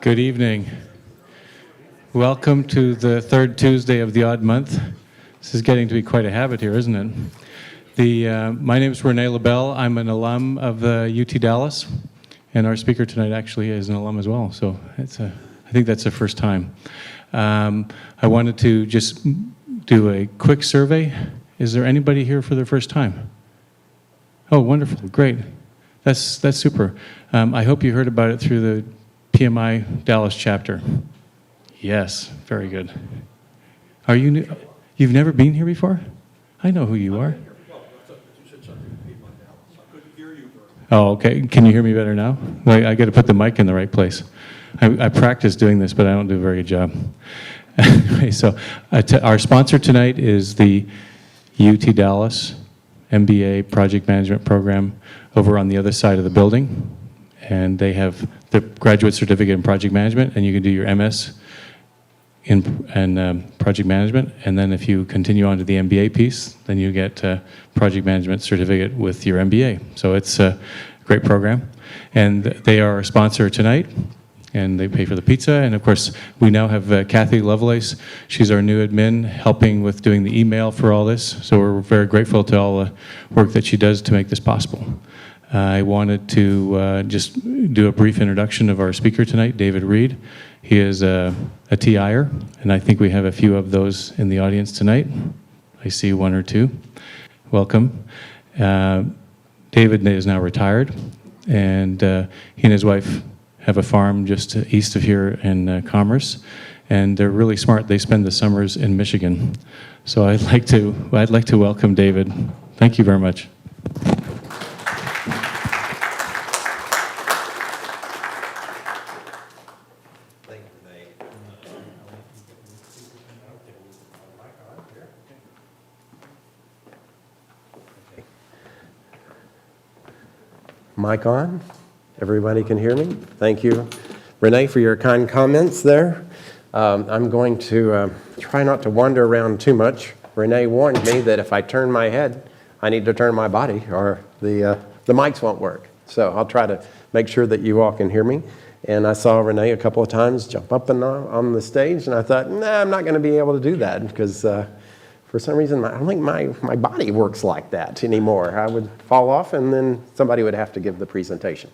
Good evening. Welcome to the third Tuesday of the odd month. This is getting to be quite a habit here, isn't it? My name is Reid. I'm an alum of the UT Dallas, and our speaker tonight actually is an alum as well. So I think that's the first time. I wanted to just do a quick survey. Is there anybody here for their first time? Oh, wonderful, great. That's super. I hope you heard about it through the PMI Dallas chapter. Yes, very good. Are you new? You've never been here before? I know who you are. Oh, okay. Can you hear me better now? I got to put the mic in the right place. I practice doing this, but I don't do a very good job. Anyway, so our sponsor tonight is the UT Dallas MBA Project Management Program over on the other side of the building. And they have the graduate certificate in project management, and you can do your MS in project management. And then if you continue on to the MBA piece, then you get a project management certificate with your MBA. So it's a great program. And they are our sponsor tonight, and they pay for the pizza. And of course, we now have Kathy Lovelace. She's our new admin, helping with doing the email for all this. So we're very grateful to all the work that she does to make this possible. I wanted to just do a brief introduction of our speaker tonight, David Reid. He is a TIer, and I think we have a few of those in the audience tonight. I see one or two. Welcome. David is now retired, and he and his wife have a farm just east of here in Commerce, and they're really smart. They spend the summers in Michigan. So I'd like to welcome David. Thank you very much. Mic on? Everybody can hear me? Thank you, Renee, for your kind comments there. I'm going to try not to wander around too much. Renee warned me that if I turn my head, I need to turn my body or the mics won't work. So I'll try to make sure that you all can hear me. And I saw Renee a couple of times jump up on the stage, and I thought, nah, I'm not going to be able to do that because for some reason, I don't think my body works like that anymore. I would fall off, and then somebody would have to give the presentation.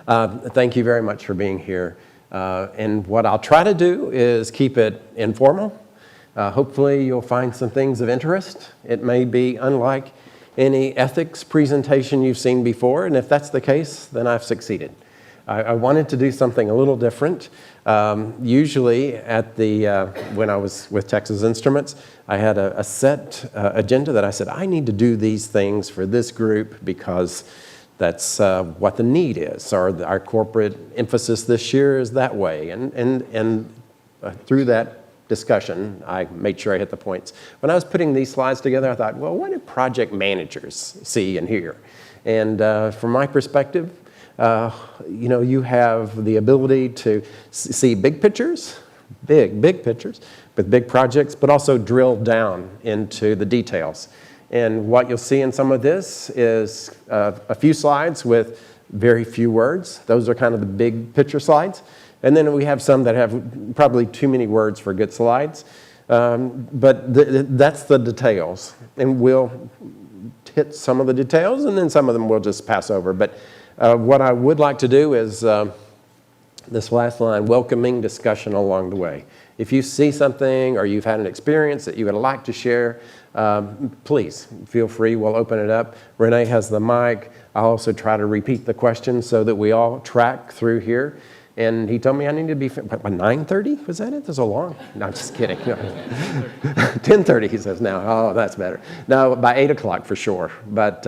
Thank you very much for being here. And what I'll try to do is keep it informal. Hopefully, you'll find some things of interest. It may be unlike any ethics presentation you've seen before, and if that's the case, then I've succeeded. I wanted to do something a little different. Usually at when I was with Texas Instruments, I had a set agenda that I said, I need to do these things for this group because that's what the need is, or our corporate emphasis this year is that way. And through that discussion, I made sure I hit the points. When I was putting these slides together, I thought, well, what do project managers see and hear? And from my perspective, you have the ability to see big pictures, big pictures with big projects, but also drill down into the details. And what you'll see in some of this is a few slides with very few words. Those are kind of the big picture slides. And then we have some that have probably too many words for good slides. But that's the details. And we'll hit some of the details, and then some of them we'll just pass over. But what I would like to do is this last line, welcoming discussion along the way. If you see something or you've had an experience that you would like to share, please feel free. We'll open it up. Renee has the mic. I'll also try to repeat the questions so that we all track through here. And he told me I needed to be by 9:30. Was that it? That's so long. No, I'm just kidding. 10:30, he says now. Oh, that's better. No, by 8 o'clock for sure. But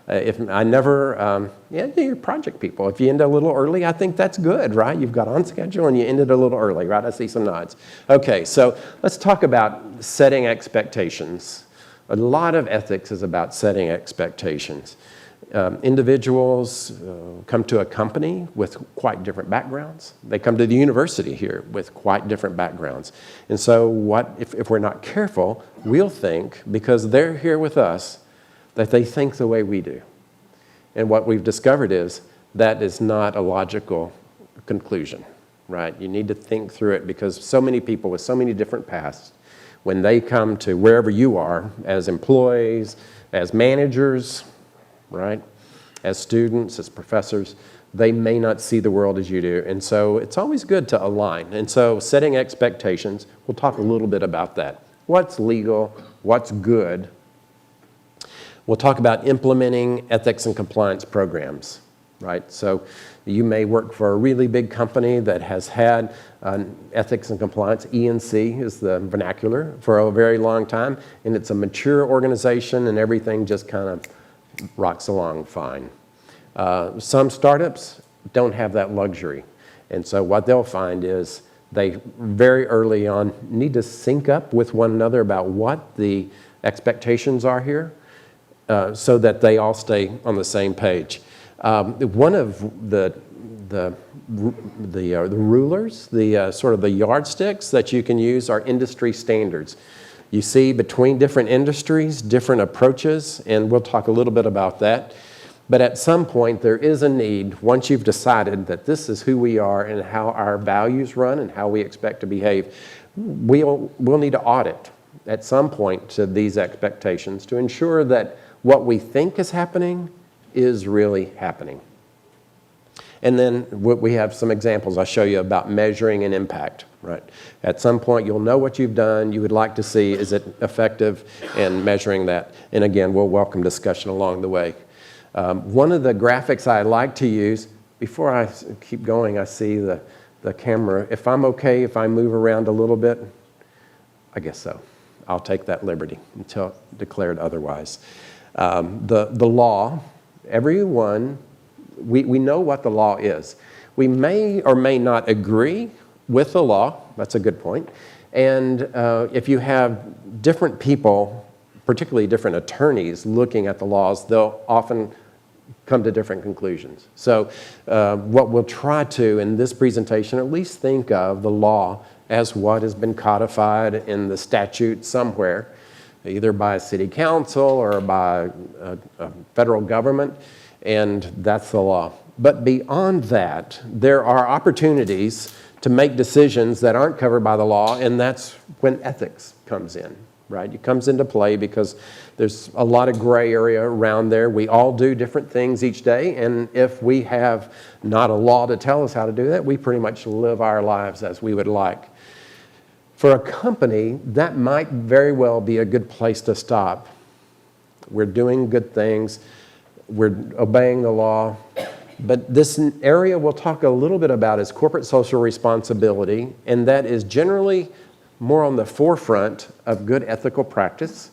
if I never, you're project people. If you end a little early, I think that's good, right? You've got on schedule and you ended a little early, right? I see some nods. Okay, so let's talk about setting expectations. A lot of ethics is about setting expectations. Individuals come to a company with quite different backgrounds. They come to the university here with quite different backgrounds. And so if we're not careful, we'll think, because they're here with us, that they think the way we do. And what we've discovered is that is not a logical conclusion. right? You need to think through it because so many people with so many different pasts, when they come to wherever you are as employees, as managers, right, as students, as professors, they may not see the world as you do. And so it's always good to align. And so setting expectations, we'll talk a little bit about that. What's legal? What's good? We'll talk about implementing ethics and compliance programs, right? So you may work for a really big company that has had ethics and compliance, E&C is the vernacular, for a very long time, and it's a mature organization and everything just kind of rocks along fine. Some startups don't have that luxury, and so what they'll find is they very early on need to sync up with one another about what the expectations are here so that they all stay on the same page. One of the rulers, sort of the yardsticks that you can use are industry standards. You see between different industries, different approaches, and we'll talk a little bit about that. But at some point, there is a need, once you've decided that this is who we are and how our values run and how we expect to behave, we'll need to audit at some point to these expectations to ensure that what we think is happening is really happening. And then we have some examples I'll show you about measuring an impact, right? At some point, you'll know what you've done. You would like to see, is it effective in measuring that? And again, we'll welcome discussion along the way. One of the graphics I like to use, before I keep going, I see the camera. If I'm okay, if I move around a little bit, I guess so. I'll take that liberty until declared otherwise. The law, everyone, we know what the law is. We may or may not agree with the law. That's a good point. And if you have different people, particularly different attorneys looking at the laws, they'll often come to different conclusions. So what we'll try to, in this presentation, at least think of the law as what has been codified in the statute somewhere, either by a city council or by a federal government, and that's the law. But beyond that, there are opportunities to make decisions that aren't covered by the law, and that's when ethics comes in, right? It comes into play because there's a lot of gray area around there. We all do different things each day, and if we have not a law to tell us how to do that, we pretty much live our lives as we would like. For a company, that might very well be a good place to stop. We're doing good things. We're obeying the law. But this area we'll talk a little bit about is corporate social responsibility, and that is generally more on the forefront of good ethical practice.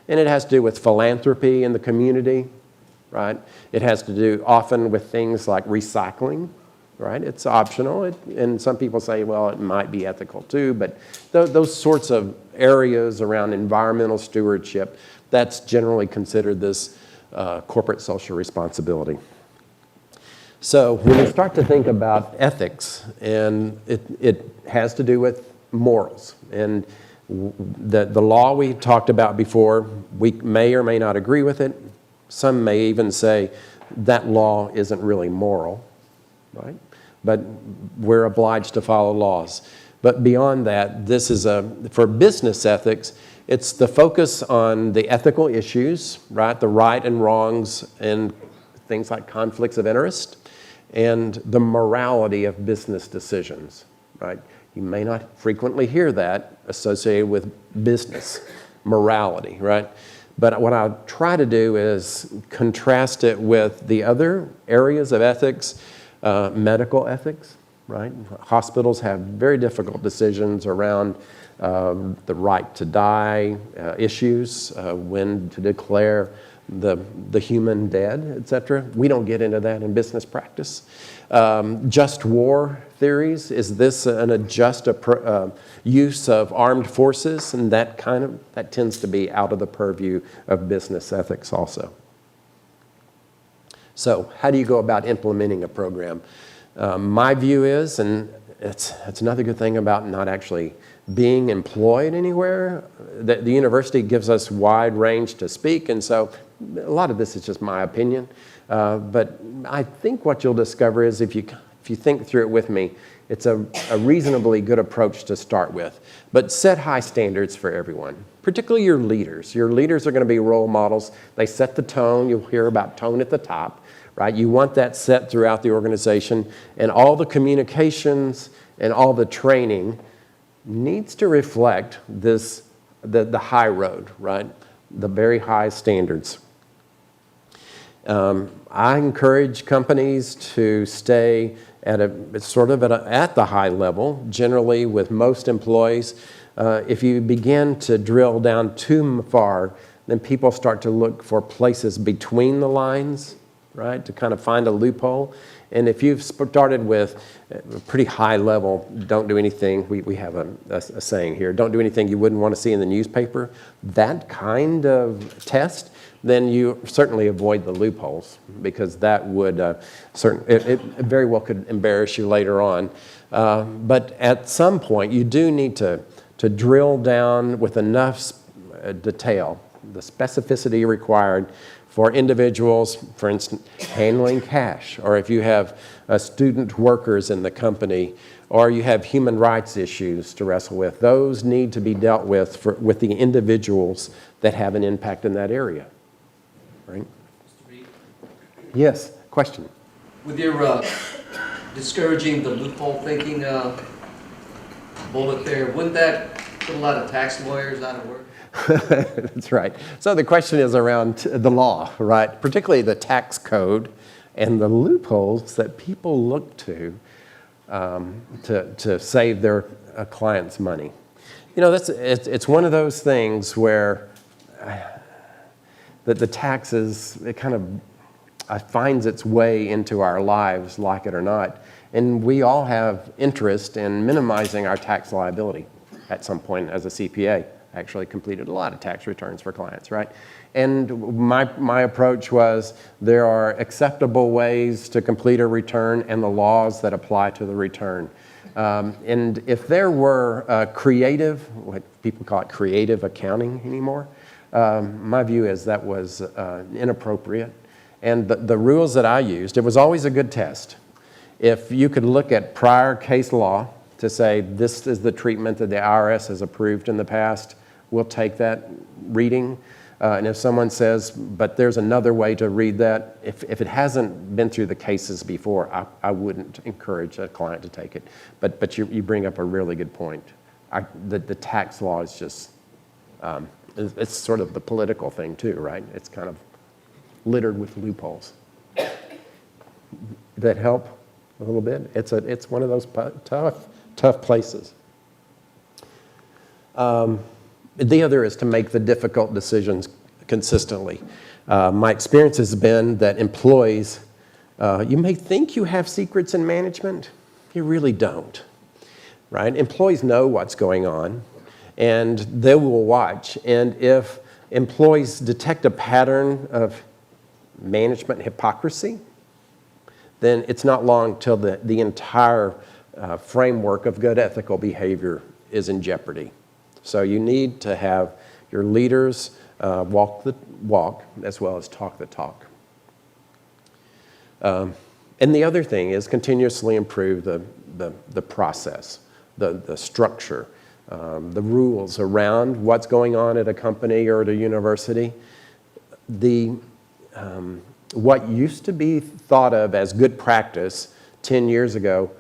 And it has to do with philanthropy in the community, right? It has to do often with things like recycling, right? It's optional, and some people say, well, it might be ethical too, but those sorts of areas around environmental stewardship, that's generally considered this corporate social responsibility. So when you start to think about ethics, and it has to do with morals, and the law we talked about before, we may or may not agree with it. Some may even say that law isn't really moral, right? But we're obliged to follow laws. But beyond that, this is for business ethics, it's the focus on the ethical issues, right? The right and wrongs and things like conflicts of interest, and the morality of business decisions, right? You may not frequently hear that associated with business morality, right? But what I'll try to do is contrast it with the other areas of ethics, medical ethics, right? Hospitals have very difficult decisions around the right to die issues, when to declare the human dead, etc. We don't get into that in business practice. Just war theories, is this an unjust use of armed forces? And that tends to be out of the purview of business ethics also. So how do you go about implementing a program? My view is, and it's another good thing about not actually being employed anywhere, that the university gives us wide range to speak, and so a lot of this is just my opinion. But I think what you'll discover is if if you think through it with me, it's a reasonably good approach to start with. But set high standards for everyone, particularly your leaders. Your leaders are going to be role models. They set the tone. You'll hear about tone at the top, right? You want that set throughout the organization, and all the communications and all the training needs to reflect this, the high road, right? The very high standards. I encourage companies to stay at at the high level, generally with most employees. If you begin to drill down too far, then people start to look for places between the lines, right, to kind of find a loophole. And if you've started with a pretty high level, don't do anything, we have a saying here, don't do anything you wouldn't want to see in the newspaper, that kind of test, then you certainly avoid the loopholes, because that would, it very well could embarrass you later on. But at some point, you do need to drill down with enough detail, the specificity required for individuals, for instance, handling cash, or if you have student workers in the company, or you have human rights issues to wrestle with, those need to be dealt with with the individuals that have an impact in that area. Right? Mr. Reid, Yes, question. with your discouraging the loophole thinking bullet there, wouldn't that put a lot of tax lawyers out of work? That's right. So the question is around the law, right? Particularly the tax code and the loopholes that people look to save their clients' money. You know, it's one of those things where that the taxes, it kind of finds its way into our lives, like it or not. And we all have interest in minimizing our tax liability at some point. As a CPA, I actually completed a lot of tax returns for clients, right? And my approach was there are acceptable ways to complete a return and the laws that apply to the return. And if there were creative, what people call it creative accounting anymore, my view is that was inappropriate. And the rules that I used, it was always a good test. If you could look at prior case law to say this is the treatment that the IRS has approved in the past, we'll take that reading. And if someone says, but there's another way to read that, if it hasn't been through the cases before, I wouldn't encourage a client to take it. But you bring up a really good point. The tax law is just, it's sort of the political thing too, right? It's kind of littered with loopholes. Did that help a little bit? It's one of those tough places. The other is to make the difficult decisions consistently. My experience has been that employees, you may think you have secrets in management, you really don't, right? Employees know what's going on, and they will watch. And if employees detect a pattern of management hypocrisy, then it's not long till the entire framework of good ethical behavior is in jeopardy. So you need to have your leaders walk the walk as well as talk the talk. And the other thing is continuously improve the process, the structure, the rules around what's going on at a company or at a university. What used to be thought of as good practice 10 years ago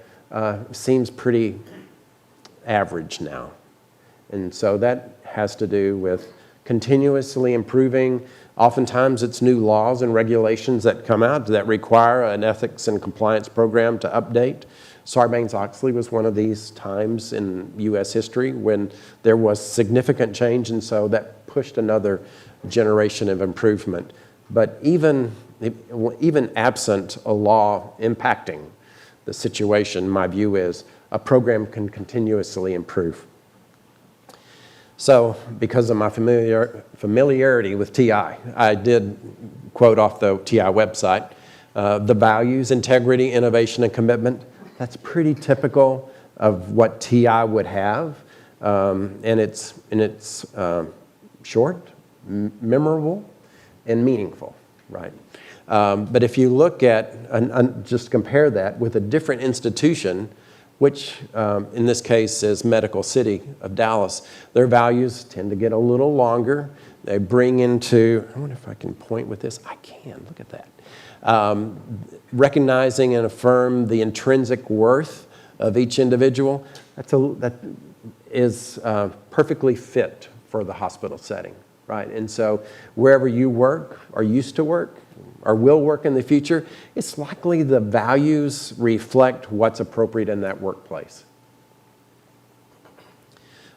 seems pretty average now. And so that has to do with continuously improving. Oftentimes it's new laws and regulations that come out that require an ethics and compliance program to update. Sarbanes-Oxley was one of these times in U.S. history when there was significant change, and so that pushed another generation of improvement. But even absent a law impacting the situation, my view is a program can continuously improve. So because of my familiarity with TI, I did quote off the TI website, the values, integrity, innovation, and commitment. That's pretty typical of what TI would have. And it's short, memorable, and meaningful, right? But if you look at, just compare that with a different institution, which in this case is Medical City of Dallas, their values tend to get a little longer. They bring into, I wonder if I can point with this. I can, look at that. Recognizing and affirm the intrinsic worth of each individual, that is perfectly fit for the hospital setting, right? And so wherever you work or used to work or will work in the future, it's likely the values reflect what's appropriate in that workplace.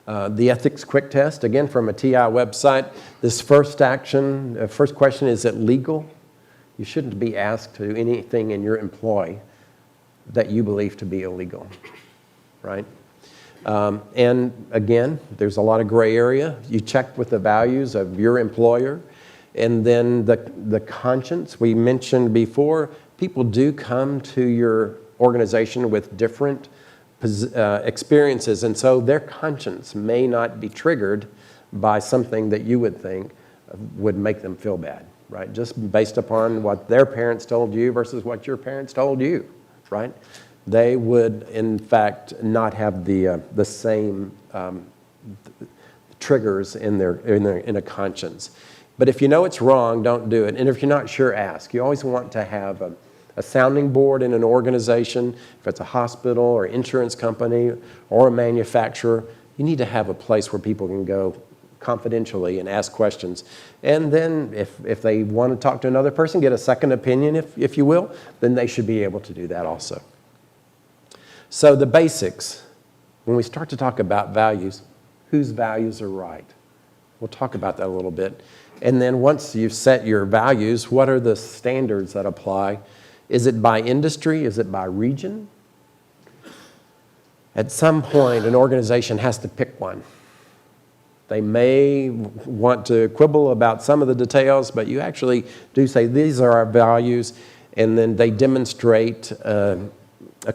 The ethics quick test, again from a TI website. This first question, is it legal? You shouldn't be asked to do anything in your employ that you believe to be illegal, right? And again, there's a lot of gray area. You check with the values of your employer. And then the conscience, we mentioned before, people do come to your organization with different experiences, and so their conscience may not be triggered by something that you would think would make them feel bad, right? Just based upon what their parents told you versus what your parents told you, right? They would, in fact, not have the same triggers in a conscience. But if you know it's wrong, don't do it. And if you're not sure, ask. You always want to have a sounding board in an organization. If it's a hospital or insurance company or a manufacturer, you need to have a place where people can go confidentially and ask questions. And then if they want to talk to another person, get a second opinion, if you will, then they should be able to do that also. So the basics, when we start to talk about values, whose values are right? We'll talk about that a little bit. And then once you've set your values, what are the standards that apply? Is it by industry? Is it by region? At some point, an organization has to pick one. They may want to quibble about some of the details, but you actually do say, these are our values, and then they demonstrate a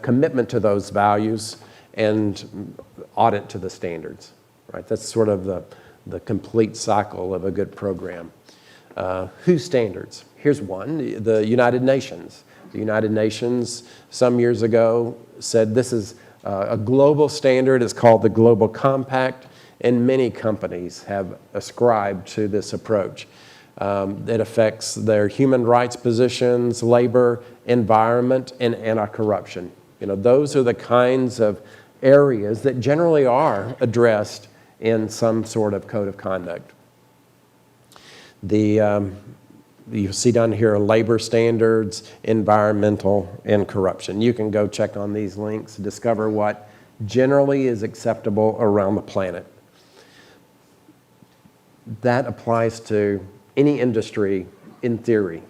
commitment to those values and audit to the standards, right? That's sort of the complete cycle of a good program. Whose standards? Here's one, the United Nations. The United Nations, some years ago, said this is a global standard. It's called the Global Compact, and many companies have ascribed to this approach. It affects their human rights positions, labor, environment, and anti-corruption. You know, those are the kinds of areas that generally are addressed in some sort of code of conduct. You see down here labor standards, environmental, and corruption. You can go check on these links, discover what generally is acceptable around the planet. That applies to any industry in theory.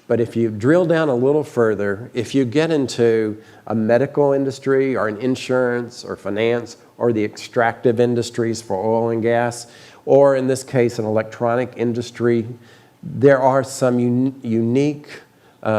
But if you drill down a little further, if you get into a medical industry or an insurance or finance or the extractive industries for oil and gas, or in this case, an electronic industry, there are some unique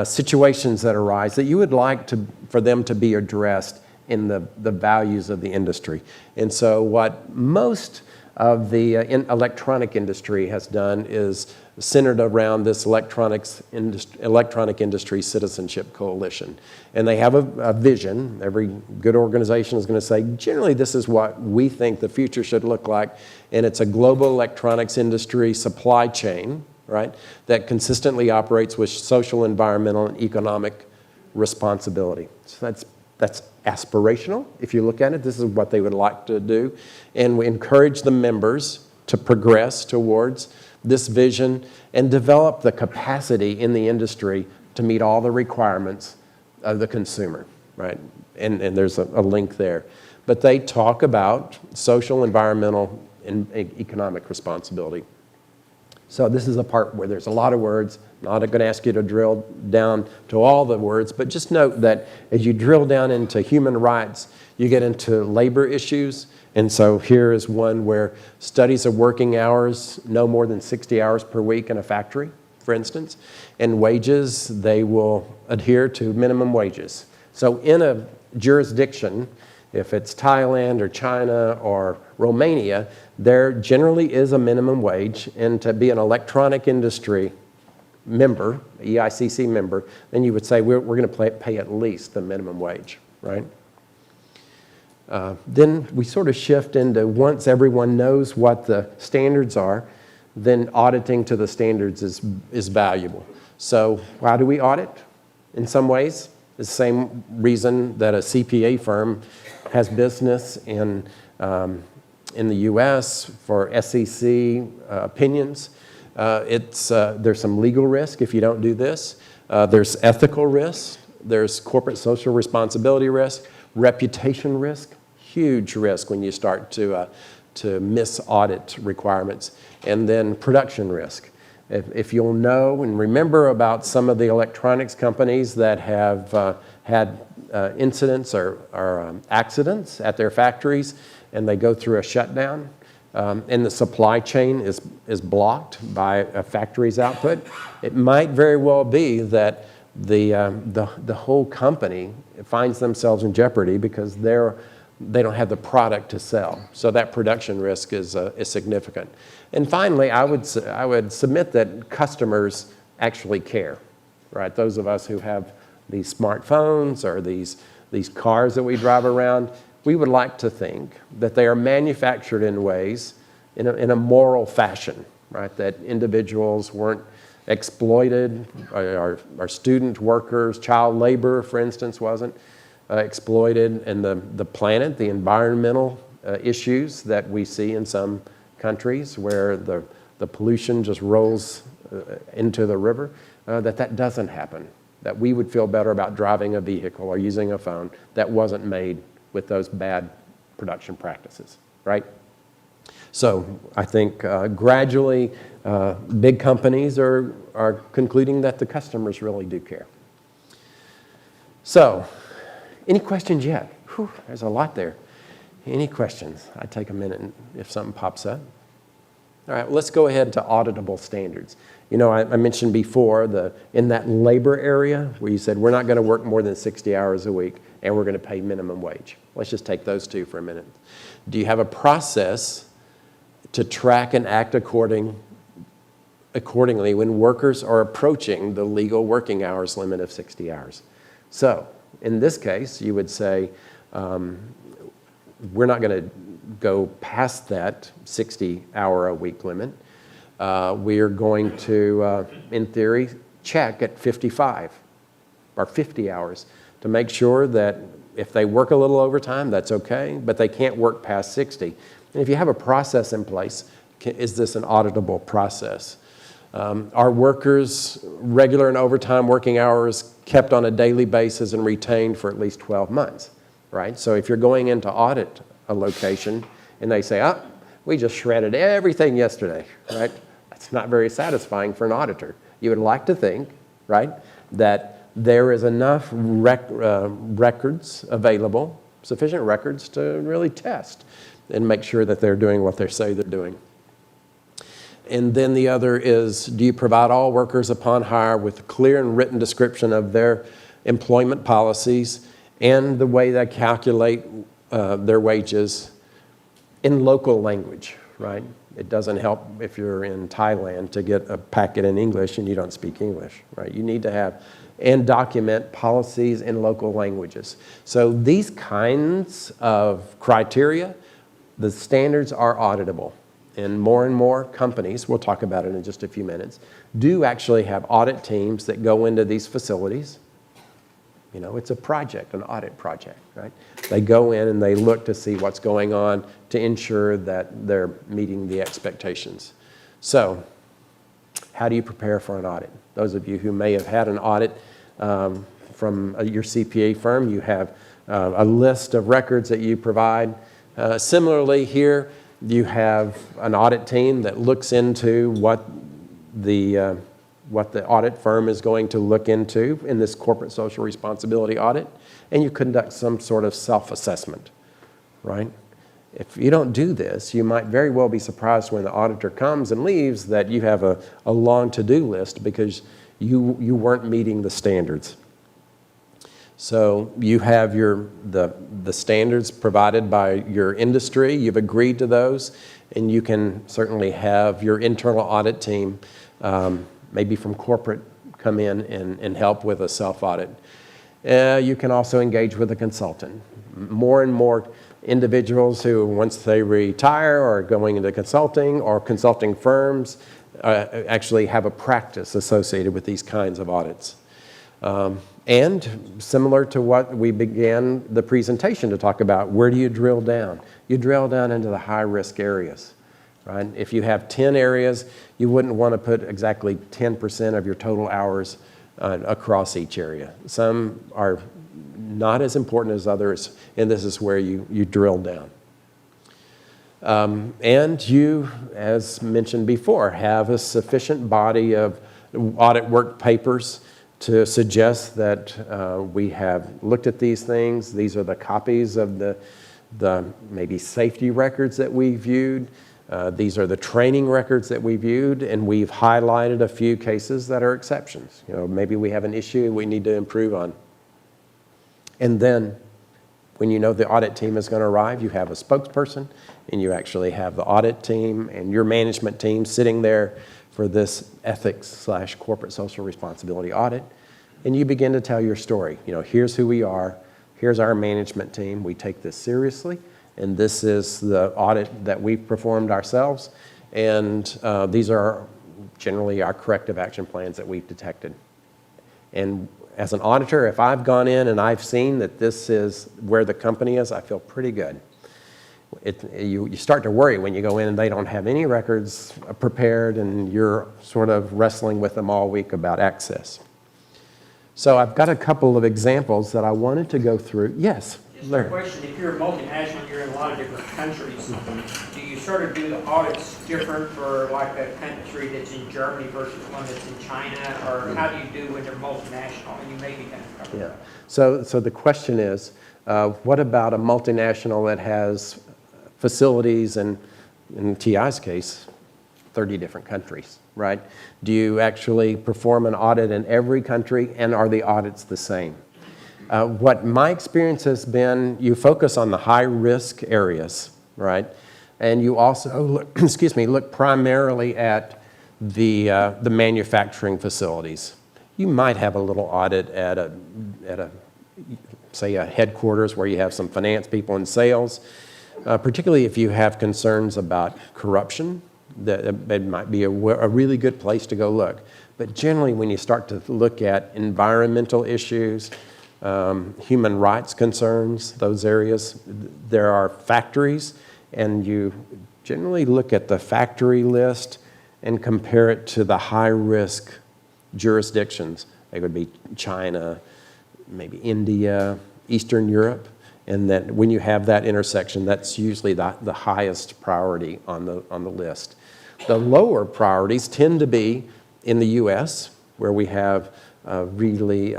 situations that arise that you would like for them to be addressed in the values of the industry. And so what most of the electronic industry has done is centered around this electronic industry citizenship coalition. And they have a vision. Every good organization is going to say, generally, this is what we think the future should look like. And it's a global electronics industry supply chain, right, that consistently operates with social, environmental, and economic responsibility. So that's aspirational. If you look at it, this is what they would like to do. And we encourage the members to progress towards this vision and develop the capacity in the industry to meet all the requirements of the consumer, right? And there's a link there. But they talk about social, environmental, and economic responsibility. So this is a part where there's a lot of words. I'm not going to ask you to drill down to all the words, but just note that as you drill down into human rights, you get into labor issues. And so here is one where studies of working hours, no more than 60 hours per week in a factory, for instance. And wages, they will adhere to minimum wages. So in a jurisdiction, if it's Thailand or China or Romania, there generally is a minimum wage. And to be an electronic industry, member, EICC member, then you would say we're going to pay at least the minimum wage, right? Then we sort of shift into, once everyone knows what the standards are, then auditing to the standards is valuable. So why do we audit? In some ways, the same reason that a CPA firm has business in the U.S. for SEC opinions. There's some legal risk if you don't do this. There's ethical risk. There's corporate social responsibility risk, reputation risk, huge risk when you start to miss audit requirements, and then production risk. If you'll know and remember about some of the electronics companies that have had incidents or accidents at their factories, and they go through a shutdown, and the supply chain is blocked by a factory's output, it might very well be that the whole company finds themselves in jeopardy because they don't have the product to sell. So that production risk is significant. And finally, I would submit that customers actually care, right? Those of us who have these smartphones or these cars that we drive around, we would like to think that they are manufactured in ways, in a moral fashion, right? That individuals weren't exploited, our student workers, child labor, for instance, wasn't exploited, and the planet, the environmental issues that we see in some countries where the pollution just rolls into the river, that doesn't happen. That we would feel better about driving a vehicle or using a phone that wasn't made with those bad production practices, right? So I think gradually big companies are concluding that the customers really do care. So, any questions yet? Whew, there's a lot there. Any questions? I'd take a minute if something pops up. All right, well, let's go ahead to auditable standards. You know, I mentioned before, in that labor area where you said we're not going to work more than 60 hours a week and we're going to pay minimum wage. Let's just take those two for a minute. Do you have a process to track and act accordingly when workers are approaching the legal working hours limit of 60 hours? So, in this case, you would say, we're not going to go past that 60-hour-a-week limit. We are going to, in theory, check at 55 or 50 hours to make sure that if they work a little overtime, that's okay, but they can't work past 60. And if you have a process in place, is this an auditable process? Are workers' regular and overtime working hours kept on a daily basis and retained for at least 12 months, right? So if you're going in to audit a location and they say, we just shredded everything yesterday, right? That's not very satisfying for an auditor. You would like to think, right, that there is enough records available, sufficient records to really test and make sure that they're doing what they say they're doing. And then the other is, do you provide all workers upon hire with a clear and written description of their employment policies and the way they calculate their wages in local language, right? It doesn't help if you're in Thailand to get a packet in English and you don't speak English, right? You need to have and document policies in local languages. So these kinds of criteria, the standards are auditable. And more companies, we'll talk about it in just a few minutes, do actually have audit teams that go into these facilities. You know, it's a project, an audit project, right? They go in and they look to see what's going on to ensure that they're meeting the expectations. So, how do you prepare for an audit? Those of you who may have had an audit from your CPA firm, you have a list of records that you provide. Similarly here, you have an audit team that looks into what the audit firm is going to look into in this corporate social responsibility audit, and you conduct some sort of self-assessment, right? If you don't do this, you might very well be surprised when the auditor comes and leaves that you have a long to-do list because you weren't meeting the standards. So you have the standards provided by your industry, you've agreed to those, and you can certainly have your internal audit team maybe from corporate, come in and help with a self-audit. You can also engage with a consultant. More and more individuals who, once they retire, are going into consulting, or consulting firms actually have a practice associated with these kinds of audits. And similar to what we began the presentation to talk about, where do you drill down? You drill down into the high-risk areas, right? If you have 10 areas, you wouldn't want to put exactly 10% of your total hours across each area. Some are not as important as others, and this is where you drill down. And you, as mentioned before, have a sufficient body of audit work papers to suggest that we have looked at these things. These are the copies of the maybe safety records that we viewed. These are the training records that we viewed, and we've highlighted a few cases that are exceptions. You know, maybe we have an issue we need to improve on. And then, when you know the audit team is going to arrive, you have a spokesperson, and you actually have the audit team and your management team sitting there for this ethics/corporate social responsibility audit, and you begin to tell your story. You know, here's who we are, here's our management team, we take this seriously, and this is the audit that we've performed ourselves, and these are generally our corrective action plans that we've detected. And as an auditor, if I've gone in and I've seen that this is where the company is, I feel pretty good. You start to worry when you go in and they don't have any records prepared and you're sort of wrestling with them all week about access. So I've got a couple of examples that I wanted to go through. Yes, Larry. Question, if you're a multinational, you're in a lot of different countries, do you sort of do the audits different for like a country that's in Germany versus one that's in China, or how do you do when they're multinational? And you maybe kind of cover Yeah. that. So the question is, what about a multinational that has facilities and, in TI's case, 30 different countries, right? Do you actually perform an audit in every country, and are the audits the same? What my experience has been, you focus on the high-risk areas, right? And you also, look, look primarily at the manufacturing facilities. You might have a little audit at a say a headquarters where you have some finance people and sales, particularly if you have concerns about corruption. That might be a really good place to go look. But generally, when you start to look at environmental issues, human rights concerns, those areas, there are factories, and you generally look at the factory list and compare it to the high-risk jurisdictions. They would be China, maybe India, Eastern Europe, and that when you have that intersection, that's usually the highest priority on the list. The lower priorities tend to be in the U.S., where we have really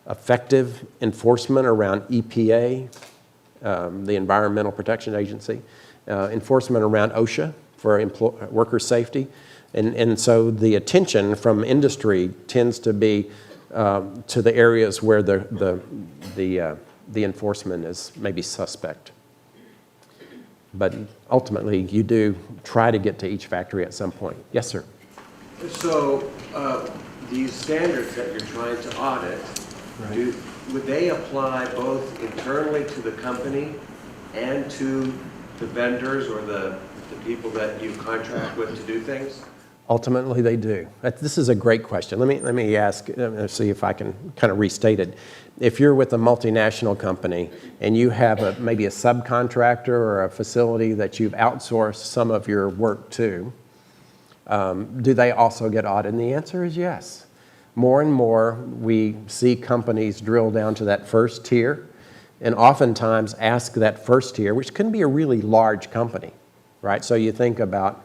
effective enforcement around EPA, the Environmental Protection Agency, enforcement around OSHA for worker safety, and so the attention from industry tends to be to the areas where the enforcement is maybe suspect. But ultimately, you do try to get to each factory at some point. Yes, sir. So these standards that you're trying to audit, Right. Would they apply both internally to the company and to the vendors or the people that you contract with to do things? Ultimately, they do. This is a great question. Let me ask, see if I can kind of restate it. If you're with a multinational company and you have maybe a subcontractor or a facility that you've outsourced some of your work to, do they also get audited? And the answer is yes. More and more, we see companies drill down to that first tier and oftentimes ask that first tier, which can be a really large company, right? So you think about,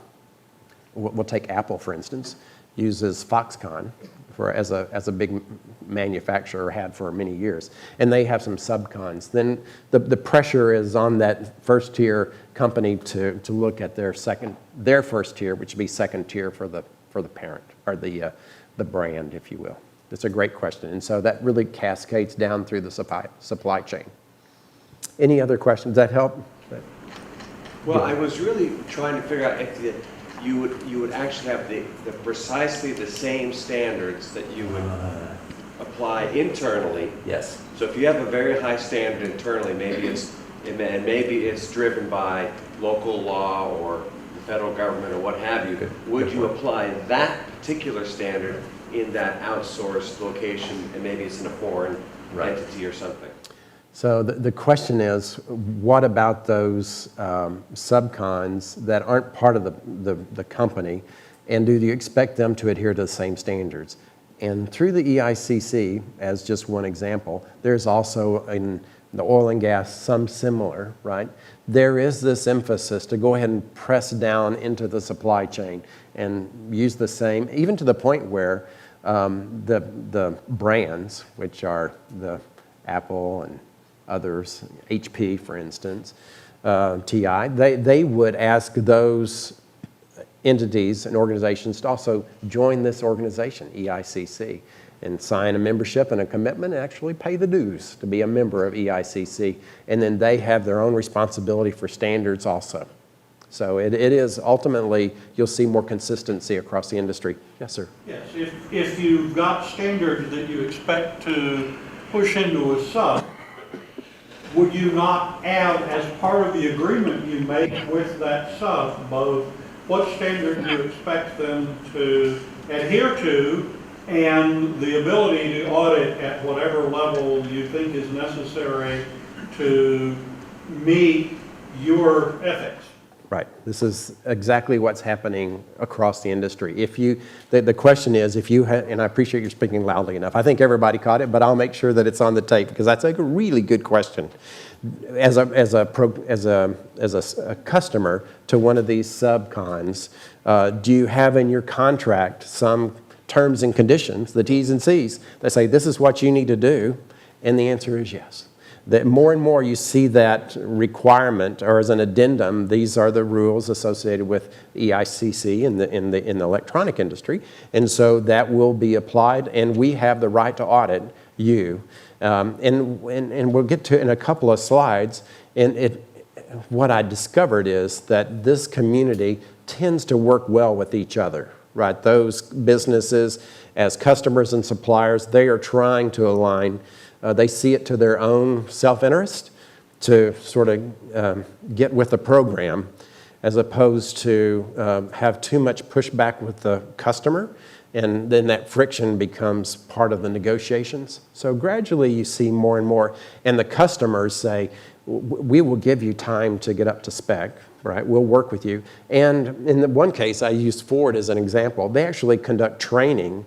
we'll take Apple, for instance, uses Foxconn as a big manufacturer, had for many years, and they have some subcons. Then the pressure is on that first tier company to look at their first tier, which would be second tier for the parent, or the brand, if you will. It's a great question, and so that really cascades down through the supply chain. Any other questions? Does that help? Well, I was really trying to figure out if you would actually have the precisely the same standards that you would apply internally. Yes. So if you have a very high standard internally, maybe it's driven by local law or the federal government or what have you, would you apply that particular standard in that outsourced location, and maybe it's in a foreign entity or something? So the question is, what about those subcons that aren't part of the company, and do you expect them to adhere to the same standards? And through the EICC, as just one example, there's also in the oil and gas some similar, right? There is this emphasis to go ahead and press down into the supply chain and use the same, even to the point where the brands, which are the Apple and others, HP for instance, TI, they would ask those entities and organizations to also join this organization, EICC, and sign a membership and a commitment and actually pay the dues to be a member of EICC. And then they have their own responsibility for standards also. So it is ultimately, you'll see more consistency across the industry. Yes, sir. Yes, if you've got standards that you expect to push into a sub, would you not add as part of the agreement you make with that sub both what standard you expect them to adhere to and the ability to audit at whatever level you think is necessary to meet your ethics? Right. This is exactly what's happening across the industry. The question is, if you have, and I appreciate you speaking loudly enough. I think everybody caught it, but I'll make sure that it's on the tape because that's a really good question. As a customer to one of these subcons, do you have in your contract some terms and conditions, the T's and C's, that say this is what you need to do? And the answer is yes. That more and more you see that requirement, or as an addendum, these are the rules associated with EICC in the electronic industry, and so that will be applied, and we have the right to audit you. And we'll get to it in a couple of slides. And what I discovered is that this community tends to work well with each other, right? Those businesses, as customers and suppliers, they are trying to align. They see it to their own self-interest to sort of get with the program, as opposed to have too much pushback with the customer, and then that friction becomes part of the negotiations. So gradually you see more and more, and the customers say, we will give you time to get up to spec, right? We'll work with you. And in the one case, I used Ford as an example. They actually conduct training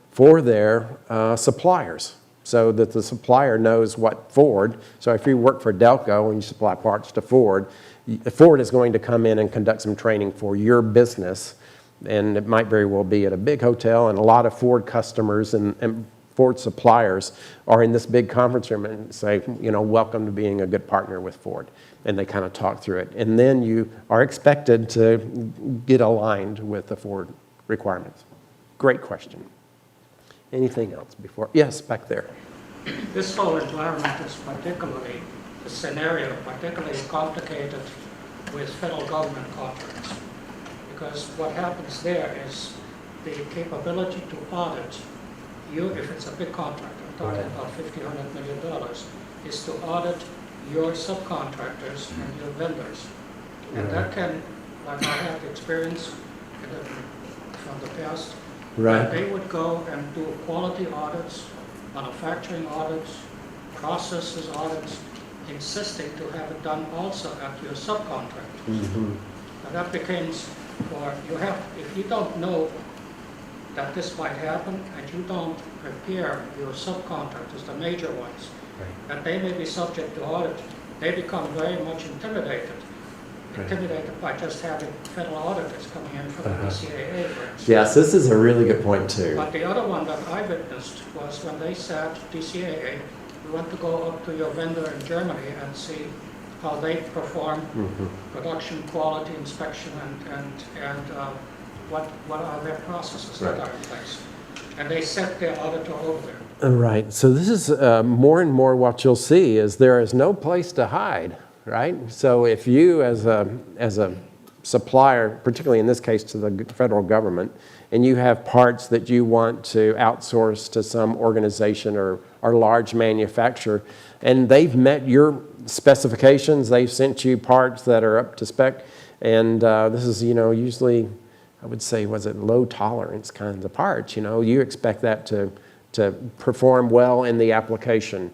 for their suppliers, so that the supplier knows what Ford, so if you work for Delco and you supply parts to Ford, Ford is going to come in and conduct some training for your business, and it might very well be at a big hotel, and a lot of Ford customers and Ford suppliers are in this big conference room and say, you know, welcome to being a good partner with Ford. And they kind of talk through it. And then you are expected to get aligned with the Ford requirements. Great question. Anything else before? Yes, back there. This whole environment is particularly, the scenario particularly complicated with federal government contracts. Because what happens there is the capability to audit you, if it's a big contract, I'm talking about $50-100 million, is to audit your subcontractors and your vendors. And that can, like I have experience from the past, Right. they would go and do quality audits, manufacturing audits, processes audits, insisting to have it done also at your subcontractors. And that becomes, if you don't know that this might happen and you don't prepare your subcontractors, the major ones, and they may be subject to audit, they become very much intimidated by just having federal auditors coming in from the DCAA, for instance. Yes, this is a really good point too. But the other one that I witnessed was when they said, DCAA, we want to go up to your vendor in Germany and see how they perform production quality inspection and what are their processes that are in place. And they sent their auditor over there. Right. So this is more and more what you'll see is there is no place to hide, right? So if you as a supplier, particularly in this case to the federal government, and you have parts that you want to outsource to some organization or large manufacturer, and they've met your specifications, they've sent you parts that are up to spec, and this is, usually, I would say, was it low tolerance kinds of parts, you expect that to perform well in the application.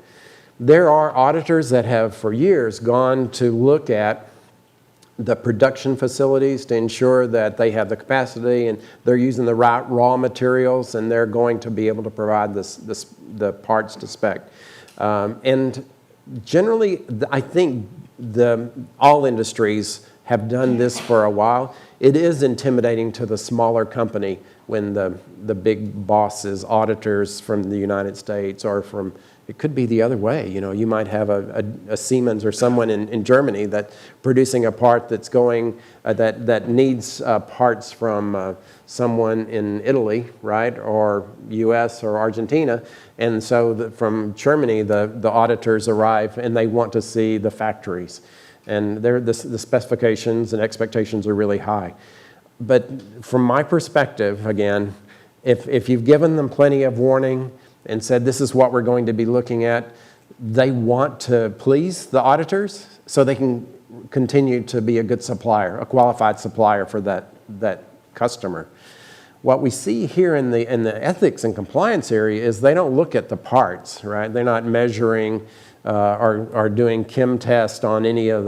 There are auditors that have for years gone to look at the production facilities to ensure that they have the capacity and they're using the right raw materials and they're going to be able to provide the parts to spec. And generally, I think all industries have done this for a while. It is intimidating to the smaller company when the big bosses, auditors from the United States or from, it could be the other way. You might have a Siemens or someone in Germany that's producing a part that's going, that needs parts from someone in Italy, right, or US or Argentina. And so from Germany, the auditors arrive and they want to see the factories. And the specifications and expectations are really high. But from my perspective, again, if you've given them plenty of warning and said this is what we're going to be looking at, they want to please the auditors so they can continue to be a good supplier, a qualified supplier for that customer. What we see here in the ethics and compliance area is they don't look at the parts, right? They're not measuring or doing chem tests on any of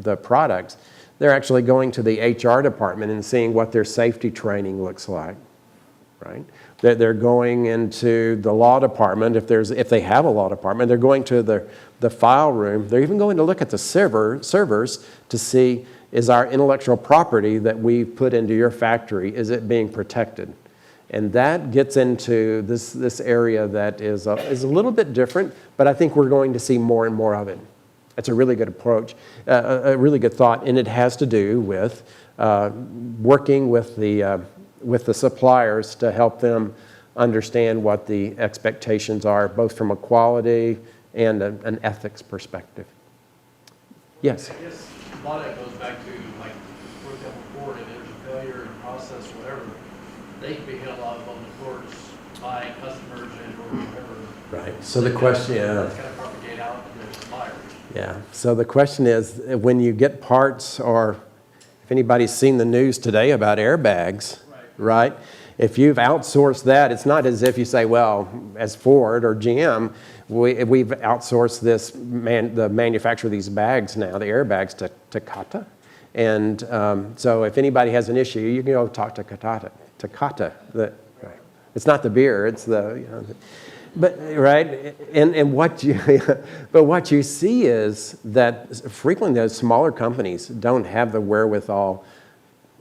the products. They're actually going to the HR department and seeing what their safety training looks like, right? They're going into the law department, if they have a law department. They're going to the file room. They're even going to look at the servers to see, is our intellectual property that we've put into your factory, is it being protected? And that gets into this area that is a little bit different, but I think we're going to see more and more of it. It's a really good approach, a really good thought, and it has to do with working with the suppliers to help them understand what the expectations are, both from a quality and an ethics perspective. Yes? I guess a lot of that goes back to, like, for example, Ford, if there's a failure in process or whatever, they can be held liable in the courts by customers and or whatever. Right. So the question, That's going to propagate out to their suppliers. Yeah. So the question is, when you get parts, or if anybody's seen the news today about airbags, right? If you've outsourced that, it's not as if you say, well, as Ford or GM, we've outsourced the manufacture of these bags now, the airbags, to Takata. And so if anybody has an issue, you can go talk to Takata. It's not the beer, it's but right, and what you see is that frequently those smaller companies don't have the wherewithal,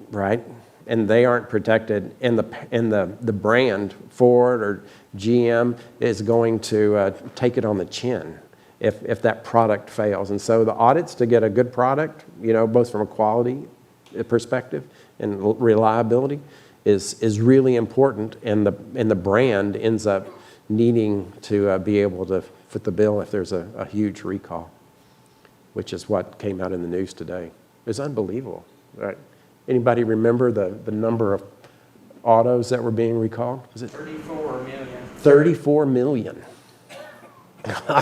right? And they aren't protected, and the brand Ford or GM is going to take it on the chin if that product fails. And so the audits to get a good product, both from a quality perspective and reliability, is really important, and the brand ends up needing to be able to foot the bill if there's a huge recall, which is what came out in the news today. It's unbelievable, right? Anybody remember the number of autos that were being recalled? Was it 34 million. 34 million?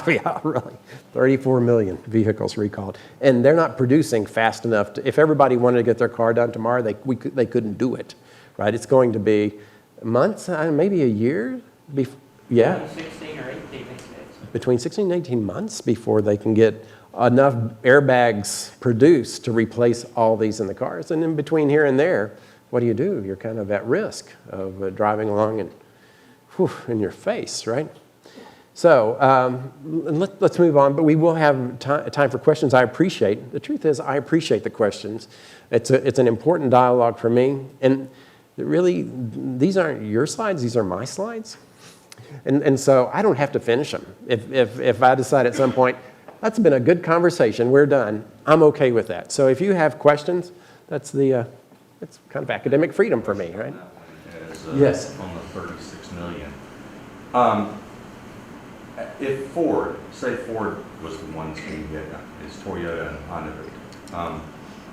Yeah, really. 34 million vehicles recalled. And they're not producing fast enough. If everybody wanted to get their car done tomorrow, they couldn't do it, right? It's going to be months, maybe a year. Yeah. 16 or 18, they said. Between 16 and 18 months before they can get enough airbags produced to replace all these in the cars. And in between here and there, what do? You're kind of at risk of driving along and in your face, right? So let's move on, but we will have time for questions. The truth is, I appreciate the questions. It's an important dialogue for me. And really, these aren't your slides, these are my slides. And so I don't have to finish them. If I decide at some point, that's been a good conversation, we're done, I'm okay with that. So if you have questions, that's kind of academic freedom for me, right? Yes. On the 36 million. If Ford, say Ford was the ones being hit, it's Toyota and Honda,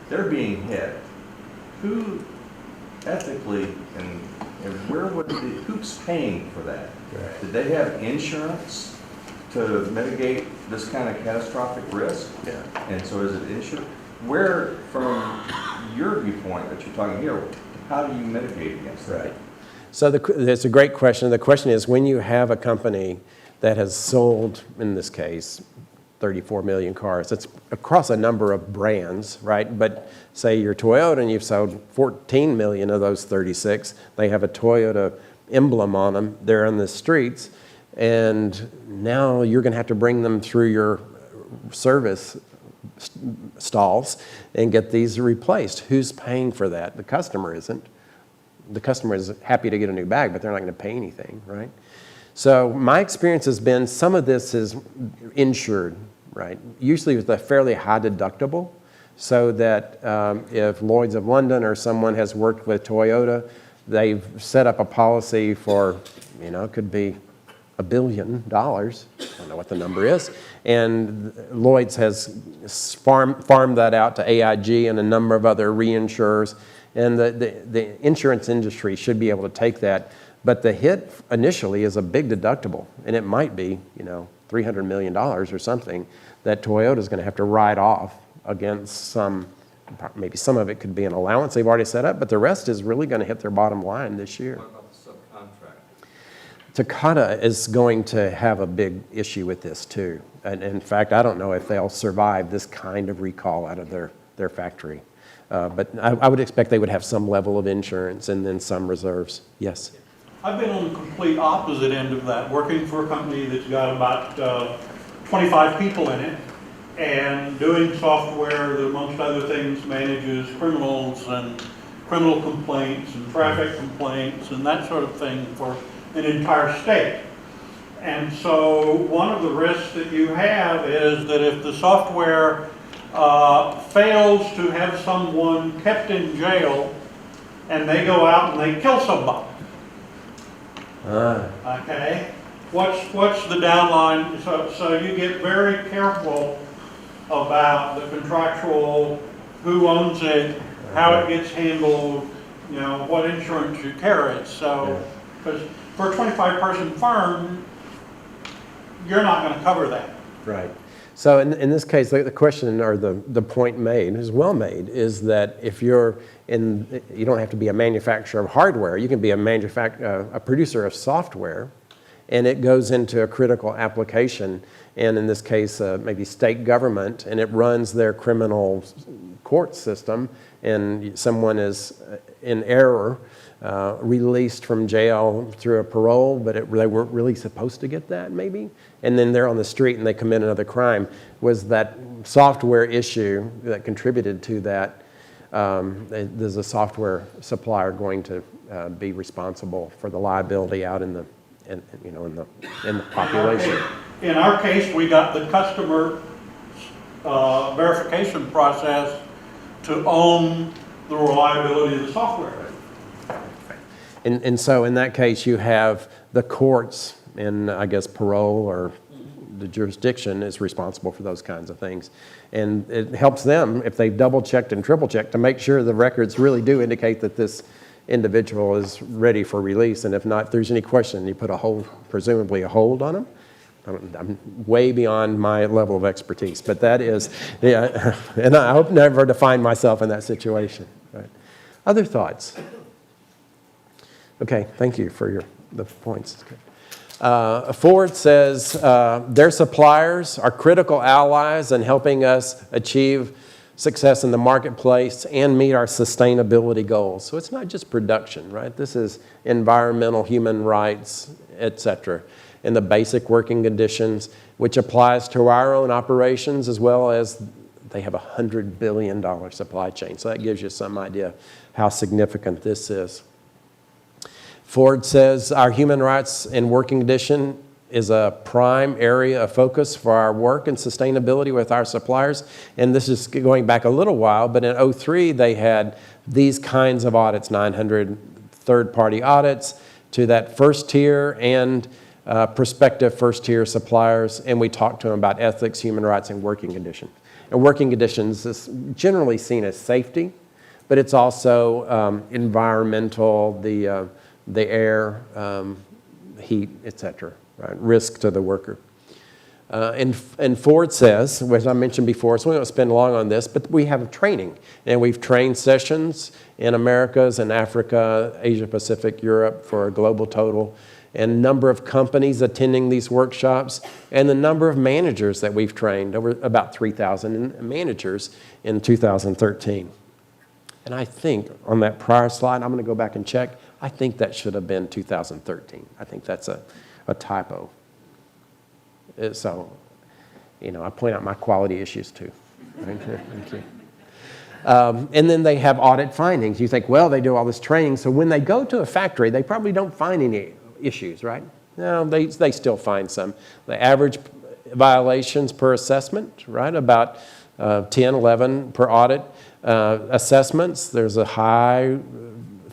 they're being hit who ethically and where would who's paying for that? Did they have insurance to mitigate this kind of catastrophic risk? Yeah. And so is it insured? Where, from your viewpoint that you're talking here, how do you mitigate against that? Right. So that's a great question. The question is, when you have a company that has sold, in this case, 34 million cars, it's across a number of brands, right? But say you're Toyota and you've sold 14 million of those 36, they have a Toyota emblem on them, they're on the streets, and now you're going to have to bring them through your service stalls and get these replaced. Who's paying for that? The customer isn't. The customer is happy to get a new bag, but they're not going to pay anything, right? So my experience has been some of this is insured, right? Usually with a fairly high deductible, so that if Lloyd's of London or someone has worked with Toyota, they've set up a policy for, it could be $1 billion. I don't know what the number is. And Lloyd's has farmed that out to AIG and a number of other reinsurers. And the insurance industry should be able to take that. But the hit initially is a big deductible. And it might be, $300 million or something that Toyota is going to have to write off against maybe some of it could be an allowance they've already set up, but the rest is really going to hit their bottom line this year. What about the subcontract? Takata is going to have a big issue with this too. And in fact, I don't know if they'll survive this kind of recall out of their factory. But I would expect they would have some level of insurance and then some reserves. Yes? I've been on the complete opposite end of that, working for a company that's got about 25 people in it and doing software that, amongst other things, manages criminals and criminal complaints and traffic complaints and that sort of thing for an entire state. And so one of the risks that you have is that if the software fails to have someone kept in jail and they go out and they kill somebody, okay, what's the downline? So you get very careful about the contractual, who owns it, how it gets handled, what insurance you carry. So, because for a 25-person firm, you're not going to cover that. Right. So in this case, the question or the point made is well made, is that if you don't have to be a manufacturer of hardware, you can be a producer of software, and it goes into a critical application, and in this case, maybe state government, and it runs their criminal court system, and someone is in error, released from jail through a parole, but they weren't really supposed to get that, maybe, and then they're on the street and they commit another crime. Was that software issue that contributed to that? There's a software supplier going to be responsible for the liability out in the population? In our case, we got the customer verification process to own the reliability of the software. And so in that case, you have the courts, and I guess parole or the jurisdiction is responsible for those kinds of things. And it helps them, if they've double-checked and triple-checked, to make sure the records really do indicate that this individual is ready for release. And if not, if there's any question, you put presumably a hold on them. I'm way beyond my level of expertise, but that is, and I hope never to find myself in that situation. Right. Other thoughts? Okay, thank you for the points. Ford says their suppliers are critical allies in helping us achieve success in the marketplace and meet our sustainability goals. So it's not just production, right? This is environmental, human rights, etc., and the basic working conditions, which applies to our own operations as well as they have a $100 billion supply chain. So that gives you some idea how significant this is. Ford says our human rights and working condition is a prime area of focus for our work and sustainability with our suppliers. And this is going back a little while, but in 2003 they had these kinds of audits, 900 third-party audits to that first tier and prospective first-tier suppliers, and we talked to them about ethics, human rights, and working conditions. And working conditions is generally seen as safety, but it's also environmental, the air, heat, etc., right? Risk to the worker. And Ford says, as I mentioned before, so we won't spend long on this, but we have training. And we've trained sessions in Americas and Africa, Asia Pacific, Europe for a global total, and number of companies attending these workshops, and the number of managers that we've trained, over about 3,000 managers in 2013. And I think on that prior slide, I'm going to go back and check, I think that should have been 2013. I think that's a typo. So, I point out my quality issues too. Thank you. And then they have audit findings. You think, well, they do all this training, so when they go to a factory, they probably don't find any issues, right? No, they still find some. The average violations per assessment, right, about 10, 11 per audit. Assessments, there's a high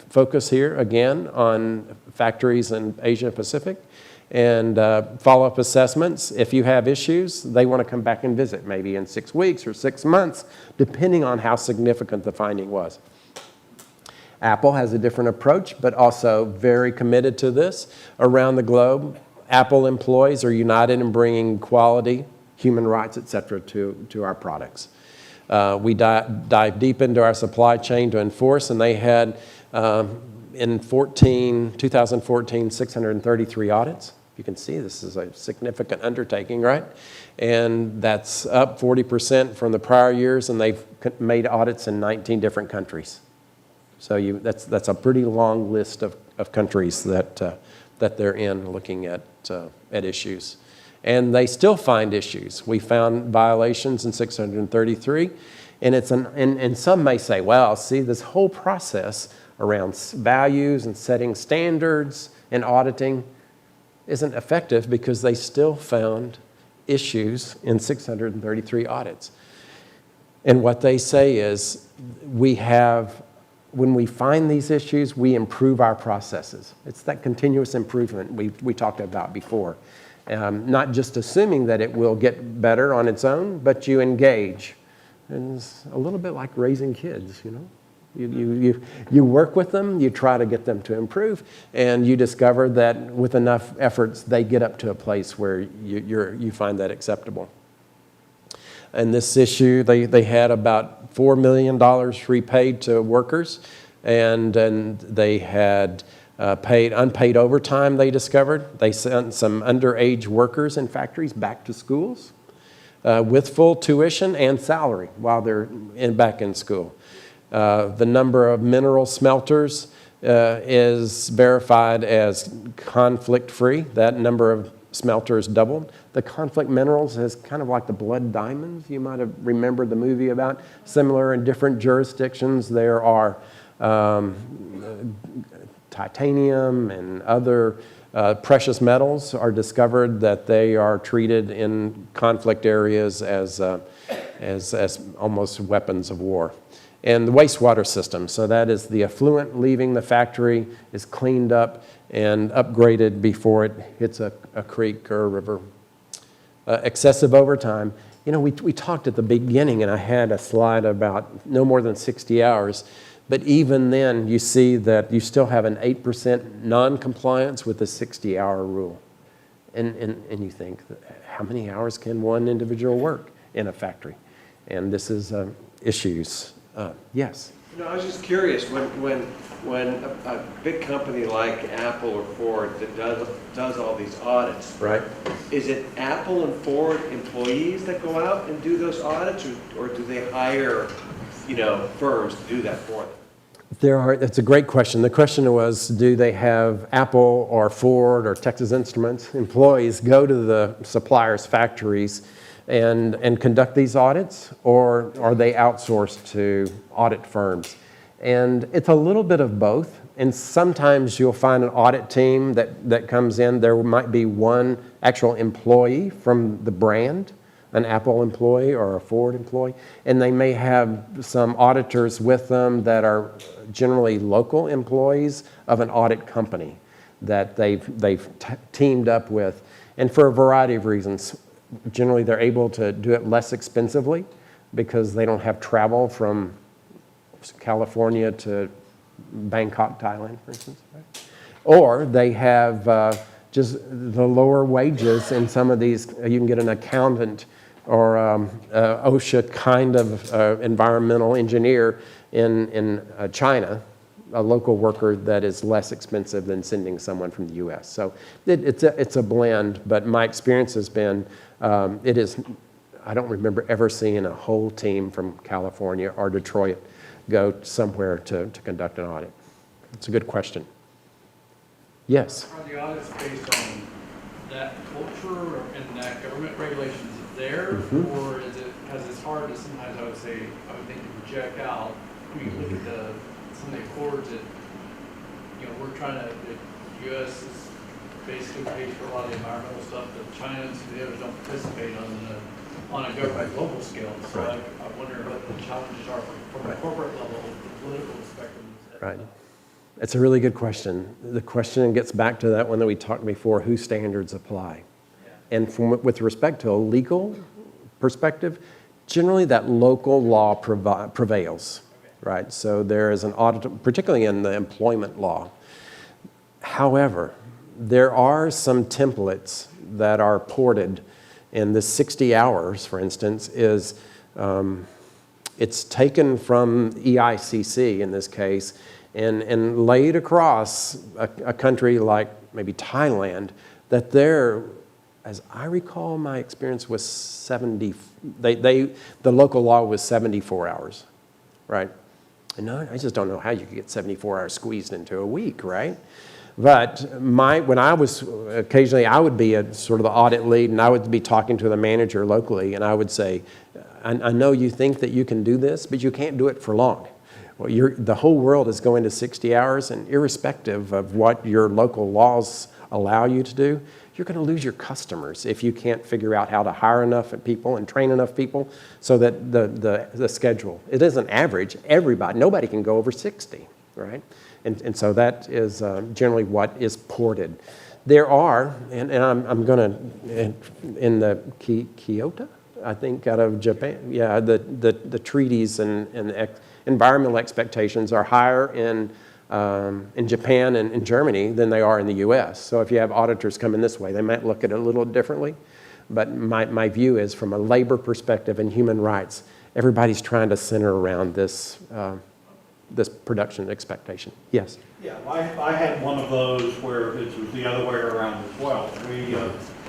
focus here, again, on factories in Asia Pacific. And follow-up assessments, if you have issues, they want to come back and visit, maybe in 6 weeks or 6 months, depending on how significant the finding was. Apple has a different approach, but also very committed to this. Around the globe, Apple employees are united in bringing quality, human rights, etc., to our products. We dive deep into our supply chain to enforce, and they had in 2014, 633 audits. You can see this is a significant undertaking, right? And that's up 40% from the prior years, and they've made audits in 19 different countries. So that's a pretty long list of countries that they're in looking at issues. And they still find issues. We found violations in 633, and some may say, well, see, this whole process around values and setting standards and auditing isn't effective because they still found issues in 633 audits. And what they say is when we find these issues, we improve our processes. It's that continuous improvement we talked about before. Not just assuming that it will get better on its own, but you engage. And it's a little bit like raising kids, You work with them, you try to get them to improve, and you discover that with enough efforts, they get up to a place where you find that acceptable. And this issue, they had about $4 million repaid to workers, and they had unpaid overtime, they discovered. They sent some underage workers in factories back to schools with full tuition and salary while they're back in school. The number of mineral smelters is verified as conflict-free. That number of smelters doubled. The conflict minerals is kind of like the blood diamonds you might have remembered the movie about. Similar in different jurisdictions. There are titanium and other precious metals are discovered that they are treated in conflict areas as almost weapons of war. And the wastewater system, so that is the effluent leaving the factory is cleaned up and upgraded before it hits a creek or a river. Excessive overtime. We talked at the beginning, and I had a slide about no more than 60 hours, but even then you see that you still have an 8% non-compliance with the 60-hour rule. And you think, how many hours can one individual work in a factory? And this is issues. Yes? I was just curious, when a big company like Apple or Ford that does all these audits, Right. is it Apple and Ford employees that go out and do those audits, or do they hire, firms to do that for them? That's a great question. The question was, do they have Apple or Ford or Texas Instruments employees go to the suppliers' factories and conduct these audits, or are they outsourced to audit firms? And it's a little bit of both. And sometimes you'll find an audit team that comes in. There might be one actual employee from the brand, an Apple employee or a Ford employee, and they may have some auditors with them that are generally local employees of an audit company that they've teamed up with. And for a variety of reasons, generally they're able to do it less expensively because they don't have travel from California to Bangkok, Thailand, for instance. Right? Or they have just the lower wages in some of these. You can get an accountant or OSHA kind of environmental engineer in China, a local worker that is less expensive than sending someone from the U.S. So it's a blend, but my experience has been, I don't remember ever seeing a whole team from California or Detroit go somewhere to conduct an audit. It's a good question. Yes? Are the audits based on that culture and that government regulations there? Or is it, because it's hard to sometimes, I would think to project out, when you look at some of the accords that, we're trying to, the U.S. is basically pays for a lot of the environmental stuff that China and some of the others don't participate on a government global scale. So Right. I wonder what the challenges are from a corporate level, the political spectrum. Right. It's a really good question. The question gets back to that one that we talked before, whose standards apply. And with respect to a legal perspective, generally that local law prevails, right? So there is an audit, particularly in the employment law. However, there are some templates that are ported, and the 60 hours, for instance, is it's taken from EICC in this case and laid across a country like maybe Thailand that they're, as I recall, my experience was 70, the local law was 74 hours, right? And I just don't know how you could get 74 hours squeezed into a week, right? But when I was, occasionally I would be a sort of the audit lead and I would be talking to the manager locally and I would say, I know you think that you can do this, but you can't do it for long. Well, the whole world is going to 60 hours, and irrespective of what your local laws allow you to do, you're going to lose your customers if you can't figure out how to hire enough people and train enough people so that the schedule, it isn't average. Nobody can go over 60, right? And so that is generally what is ported. There are, and I'm going to, in the Kyoto, I think, out of Japan, yeah, the treaties and environmental expectations are higher in Japan and in Germany than they are in the U.S. So if you have auditors coming this way, they might look at it a little differently. But my view is, from a labor perspective and human rights, everybody's trying to center around this production expectation. Yes? Yeah, I had one of those where it was the other way around as well.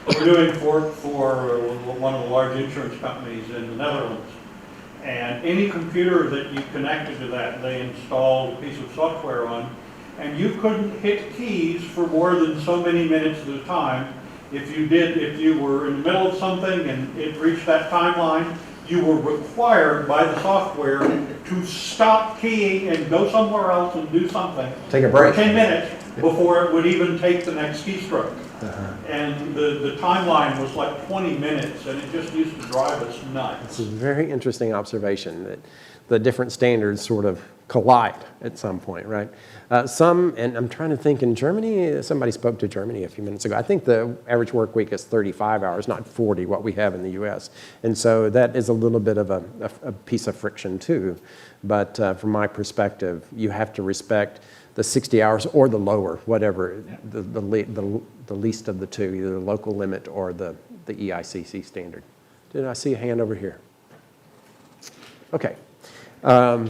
We're doing work for one of the large insurance companies in the Netherlands. And any computer that you connected to that, they installed a piece of software on, and you couldn't hit keys for more than so many minutes at a time. If you were in the middle of something and it reached that timeline, you were required by the software to stop keying and go somewhere else and do something. Take a break. For 10 minutes before it would even take the next keystroke. And the timeline was like 20 minutes, and it just used to drive us nuts. It's a very interesting observation that the different standards sort of collide at some point, right? And I'm trying to think, in Germany, somebody spoke to Germany a few minutes ago. I think the average work week is 35 hours, not 40, what we have in the U.S. And so that is a little bit of a piece of friction too. But from my perspective, you have to respect the 60 hours or the lower, whatever, the least of the two, either the local limit or the EICC standard. Did I see a hand over here? Okay. I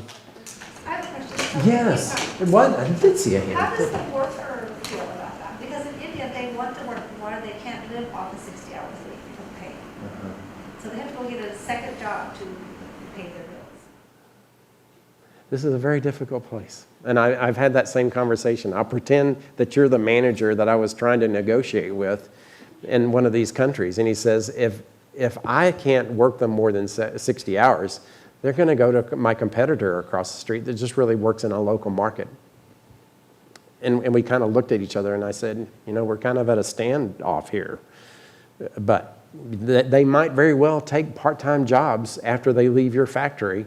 have a question. Yes, what? I did see a hand. How does the worker feel about that? Because in India, they want to work more, they can't live off the 60 hours a week for pay. So they have to go get a second job to pay their bills. This is a very difficult place. And I've had that same conversation. I'll pretend that you're the manager that I was trying to negotiate with in one of these countries. And he says, if I can't work them more than 60 hours, they're going to go to my competitor across the street that just really works in a local market. And we kind of looked at each other and I said, we're kind of at a standoff here. But they might very well take part-time jobs after they leave your factory.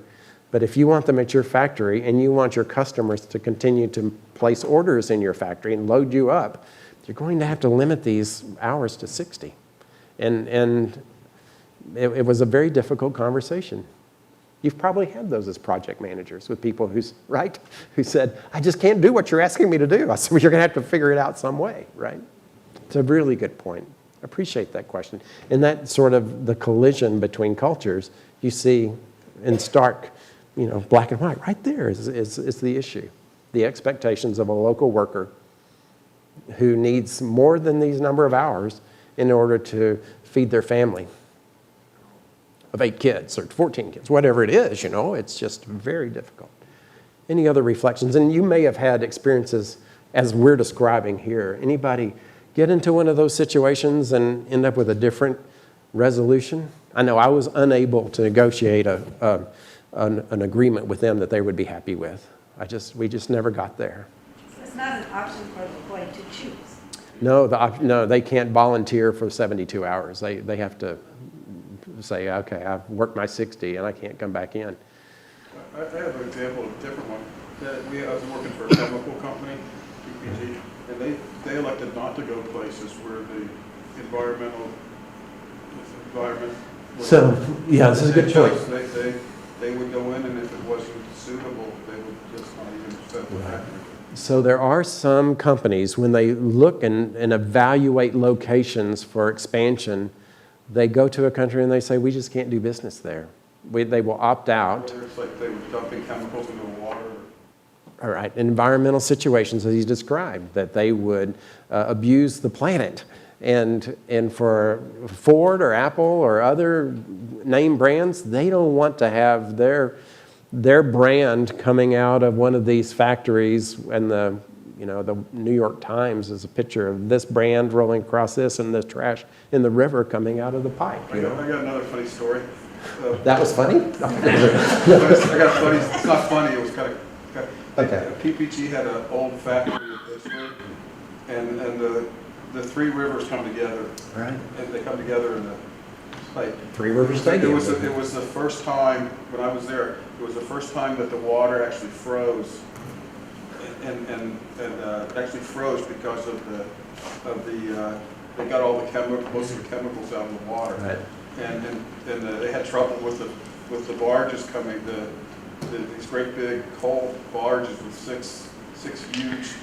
But if you want them at your factory and you want your customers to continue to place orders in your factory and load you up, you're going to have to limit these hours to 60. And it was a very difficult conversation. You've probably had those as project managers with people right? Who said, I just can't do what you're asking me to do. I said, well, you're going to have to figure it out some way, right? It's a really good point. I appreciate that question. And that sort of the collision between cultures you see in stark, black and white. Right there is the issue. The expectations of a local worker who needs more than these number of hours in order to feed their family of 8 kids or 14 kids, whatever it is, it's just very difficult. Any other reflections? And you may have had experiences as we're describing here. Anybody get into one of those situations and end up with a different resolution? I know I was unable to negotiate an agreement with them that they would be happy with. We just never got there. So it's not an option for the employee to choose. No, they can't volunteer for 72 hours. They have to say, okay, I've worked my 60 and I can't come back in. I have an example of a different one. I was working for a chemical company, PPG, and they elected not to go places where the environment was. So, yeah, this is a good point. They would go in, and if it wasn't suitable, they would just not even set the factory. So there are some companies, when they look and evaluate locations for expansion, they go to a country and they say, we just can't do business there. They will opt out. Whether it's like they were dumping chemicals into the water. All right, environmental situations as you described, that they would abuse the planet. And for Ford or Apple or other name brands, they don't want to have their brand coming out of one of these factories, and the New York Times is a picture of this brand rolling across this and the trash in the river coming out of the pipe. I got another funny story. That was funny? I got funny. It's not funny. It was kind of. Okay. PPG had an old factory at Pittsburgh, and the Three Rivers come together. Right. And they come together in the like Three Rivers Stadium. It was the first time when I was there. It was the first time that the water actually froze, and actually froze because of the they got all the most of the chemicals out of the water. Right. And they had trouble with the barges coming. These great big coal barges with six huge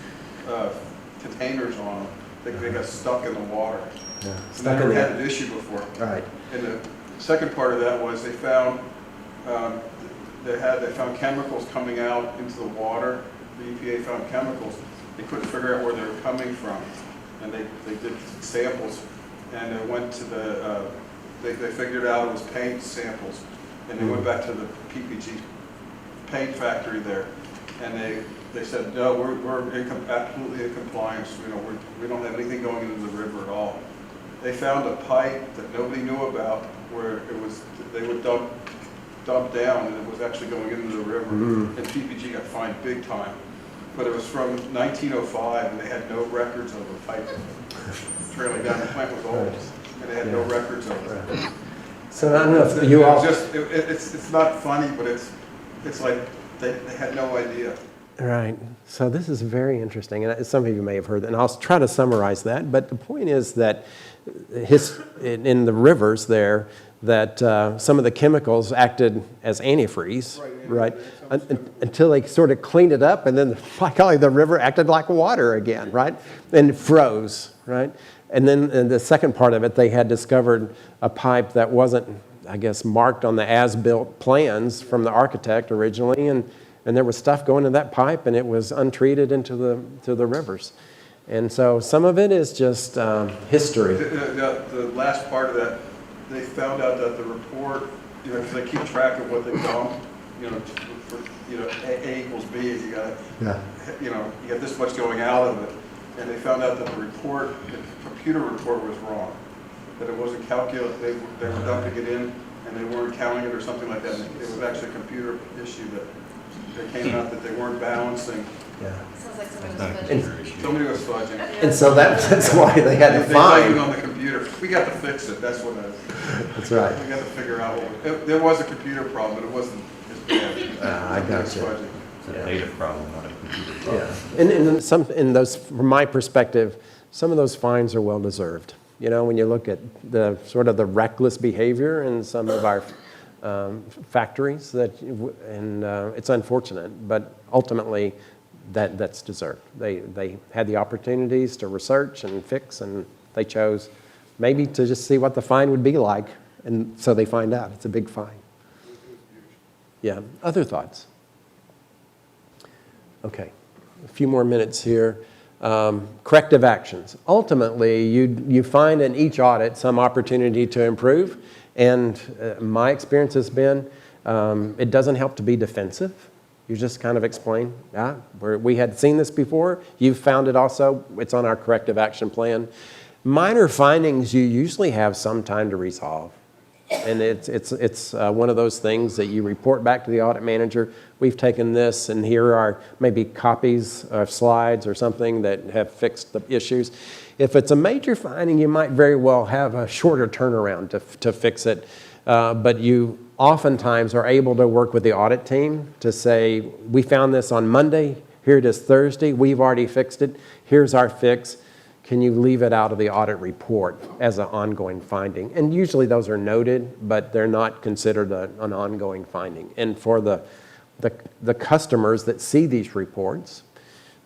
containers on them. They got stuck in the water. Yeah. So they never had an issue before. Right. And the second part of that was they found chemicals coming out into the water. The EPA found chemicals. They couldn't figure out where they were coming from, and they did samples, and they went to they figured out it was paint samples, and they went back to the PPG paint factory there, and they said, no, we're absolutely in compliance. We don't have anything going into the river at all. They found a pipe that nobody knew about where they would dump down, and it was actually going into the river. And PPG got fined big time. But it was from 1905, and they had no records of a pipe trailing down. The plant was old, and they had no records of it. So I don't know if you all... It's not funny, but it's like they had no idea. Right. So this is very interesting, and some of you may have heard that, and I'll try to summarize that. But the point is that in the rivers there, that some of the chemicals acted as antifreeze, right? Until they sort of cleaned it up, and then the river acted like water again, right? And froze, right? And then in the second part of it, they had discovered a pipe that wasn't, I guess, marked on the as-built plans from the architect originally, and there was stuff going in that pipe, and it was untreated into the rivers. And so some of it is just history. The last part of that, they found out that the report, because they keep track of what they dump, for A equals B, you got, you got this much going out of it, and they found out that the computer report was wrong, that it wasn't calculated. They were dumping it in, and they weren't counting it or something like that. And it was actually a computer issue that came out that they weren't balancing. Yeah. Sounds like somebody was fudging. Somebody was fudging. And so that's why they had to They find. blamed it on the computer. We got to fix it. That's what it is. That's right. We got to figure out there was a computer problem, but it wasn't as bad. I got you. Fudging. It's a data problem, not a computer problem. Yeah. And those, from my perspective, some of those fines are well deserved. When you look at the sort of the reckless behavior in some of our factories and it's unfortunate, but ultimately that's deserved. They had the opportunities to research and fix, and they chose maybe to just see what the fine would be like, and so they find out it's a big fine. Yeah, other thoughts? Okay, a few more minutes here. Corrective actions. Ultimately, you find in each audit some opportunity to improve, and my experience has been it doesn't help to be defensive. You just kind of explain, we had seen this before, you've found it also, it's on our corrective action plan. Minor findings you usually have some time to resolve. And it's one of those things that you report back to the audit manager. We've taken this, and here are maybe copies of slides or something that have fixed the issues. If it's a major finding, you might very well have a shorter turnaround to fix it. But you oftentimes are able to work with the audit team to say, we found this on Monday, here it is Thursday, we've already fixed it, here's our fix. Can you leave it out of the audit report as an ongoing finding? And usually those are noted, but they're not considered an ongoing finding. And for the customers that see these reports,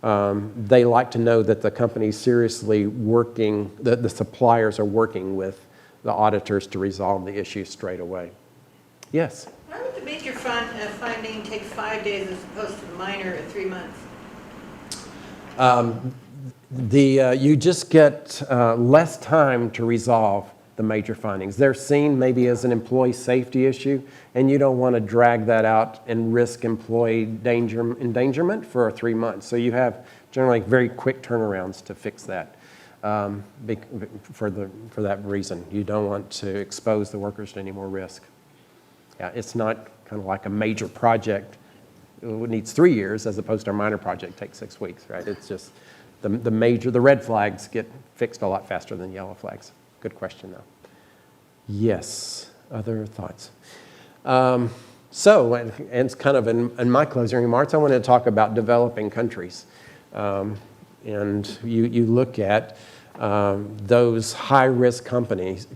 they like to know that the company's seriously working, the suppliers are working with the auditors to resolve the issue straight away. Yes? Why would the major finding take 5 days as opposed to the minor at 3 months? You just get less time to resolve the major findings. They're seen maybe as an employee safety issue, and you don't want to drag that out and risk employee endangerment for 3 months. So you have generally very quick turnarounds to fix that. For that reason, you don't want to expose the workers to any more risk. Yeah, it's not kind of like a major project. It needs 3 years as opposed to a minor project takes 6 weeks, right? It's just the red flags get fixed a lot faster than yellow flags. Good question, though. Yes, other thoughts? So, and it's kind of in my closing remarks, I want to talk about developing countries. And you look at those high-risk countries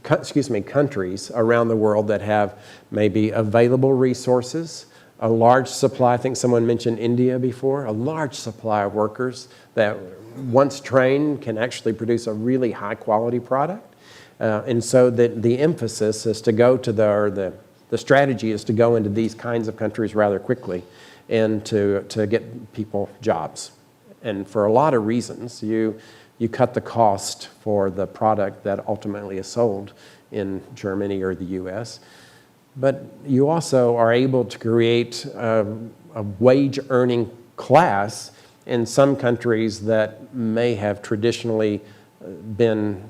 around the world that have maybe available resources, a large supply. I think someone mentioned India before, a large supply of workers that once trained can actually produce a really high-quality product. And so the emphasis is to go to the strategy is to go into these kinds of countries rather quickly and to get people jobs. And for a lot of reasons, you cut the cost for the product that ultimately is sold in Germany or the US. But you also are able to create a wage-earning class in some countries that may have traditionally been,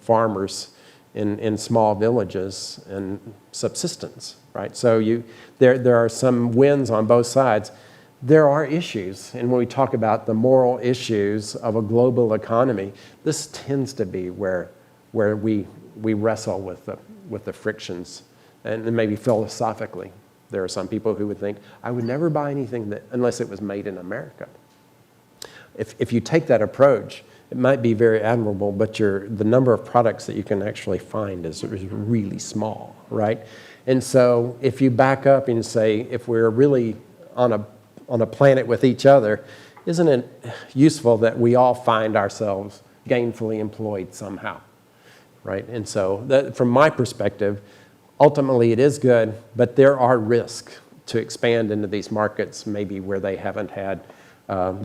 farmers in small villages and subsistence, right? So there are some wins on both sides. There are issues, and when we talk about the moral issues of a global economy, this tends to be where we wrestle with the frictions, and maybe philosophically. There are some people who would think, I would never buy anything unless it was made in America. If you take that approach, it might be very admirable, but the number of products that you can actually find is really small, right? And so if you back up and say, if we're really on a planet with each other, isn't it useful that we all find ourselves gainfully employed somehow, right? And so from my perspective, ultimately it is good, but there are risks to expand into these markets maybe where they haven't had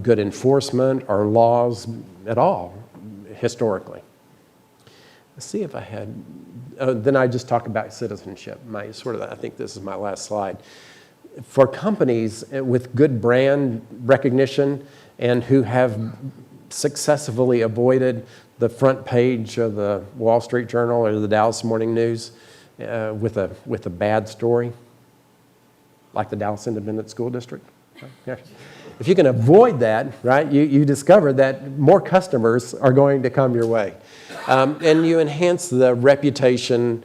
good enforcement or laws at all historically. Let's see if I had, then I just talk about citizenship. I think this is my last slide. For companies with good brand recognition and who have successfully avoided the front page of the Wall Street Journal or the Dallas Morning News with a bad story, like the Dallas Independent School District. If you can avoid that, right, you discover that more customers are going to come your way. And you enhance the reputation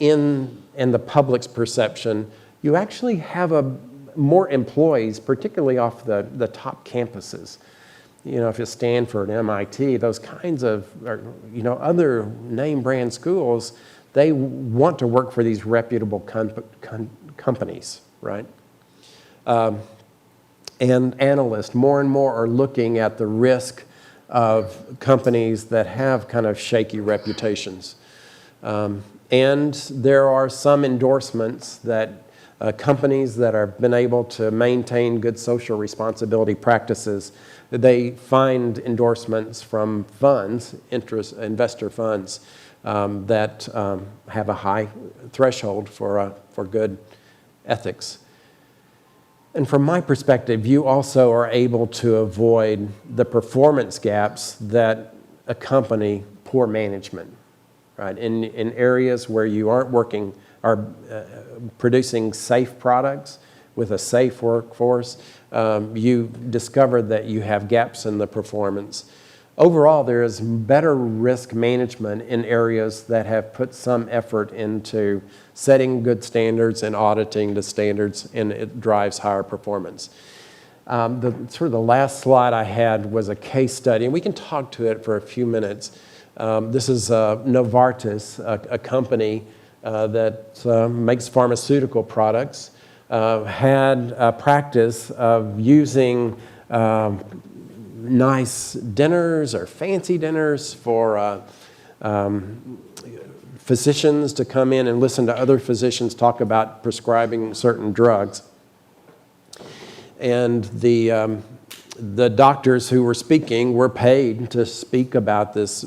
and the public's perception. You actually have more employees, particularly off the top campuses. If it's Stanford, MIT, those kinds of, other name brand schools, they want to work for these reputable companies, right? And analysts more and more are looking at the risk of companies that have kind of shaky reputations. And there are some endorsements that companies that have been able to maintain good social responsibility practices, they find endorsements from funds, investor funds, that have a high threshold for good ethics. And from my perspective, you also are able to avoid the performance gaps that accompany poor management, right? In areas where you aren't producing safe products with a safe workforce, you discover that you have gaps in the performance. Overall, there is better risk management in areas that have put some effort into setting good standards and auditing the standards, and it drives higher performance. The last slide I had was a case study, and we can talk to it for a few minutes. This is Novartis, a company that makes pharmaceutical products, had a practice of using nice dinners or fancy dinners for physicians to come in and listen to other physicians talk about prescribing certain drugs. And the doctors who were speaking were paid to speak about this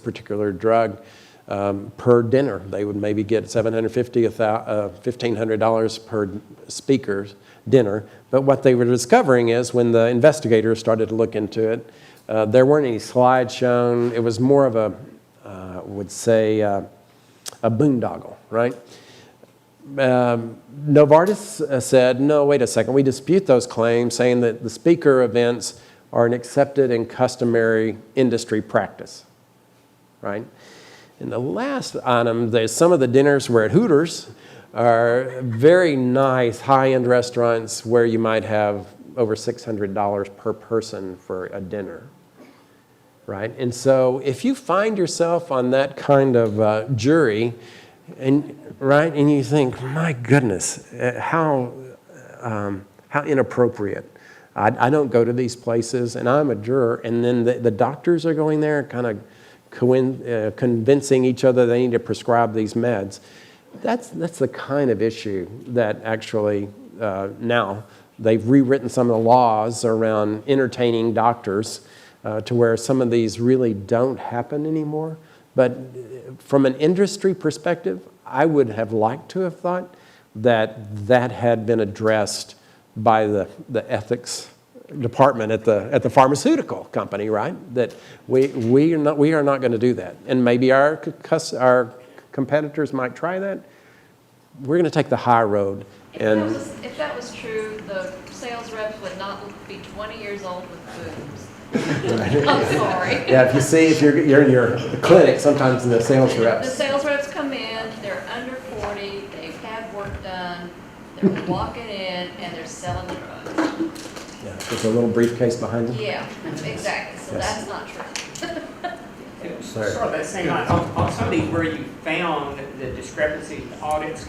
particular drug per dinner. They would maybe get $750, $1,500 per speaker's dinner. But what they were discovering is when the investigators started to look into it, there weren't any slides shown. It was more of a boondoggle, right? Novartis said, no, wait a second, we dispute those claims, saying that the speaker events are an accepted and customary industry practice, right? And the last item, some of the dinners were at Hooters, are very nice high-end restaurants where you might have over $600 per person for a dinner, right? And so if you find yourself on that kind of jury, and you think, my goodness, how inappropriate. I don't go to these places, and I'm a juror, and then the doctors are going there kind of convincing each other they need to prescribe these meds. That's the kind of issue that actually now they've rewritten some of the laws around entertaining doctors to where some of these really don't happen anymore. But from an industry perspective, I would have liked to have thought that had been addressed by the ethics department at the pharmaceutical company, right? That we are not going to do that, and maybe our competitors might try that. We're going to take the high road. And if that was true, the sales reps would not be 20 years old with boobs. I'm sorry. Yeah, if you're in your clinic, sometimes the sales reps. The sales reps come in, they're under 40, they've had work done, they're walking in, and they're selling the drugs. Yeah, with a little briefcase behind them. Yeah, exactly. So Yes. that's not true. Sort of that same line. On some of these where you found the discrepancies, the audits,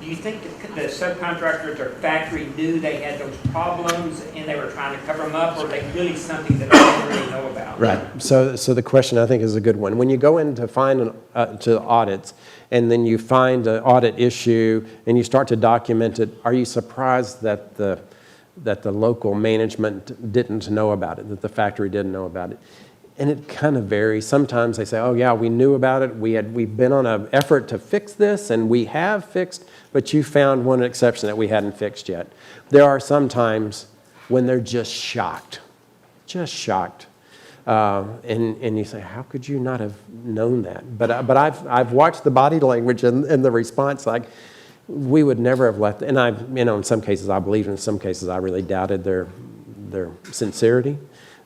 do you think the subcontractors or factory knew they had those problems and they were trying to cover them up, or are they really something that they didn't really know about? Right. So the question, I think, is a good one. When you go in to find to audits, and then you find an audit issue and you start to document it, are you surprised that the local management didn't know about it, that the factory didn't know about it? And it kind of varies. Sometimes they say, oh yeah, we knew about it. We've been on an effort to fix this, and we have fixed, but you found one exception that we hadn't fixed yet. There are some times when they're just shocked. And you say, how could you not have known that? But I've watched the body language and the response, like, we would never have left. And in some cases I believed, in some cases I really doubted their sincerity.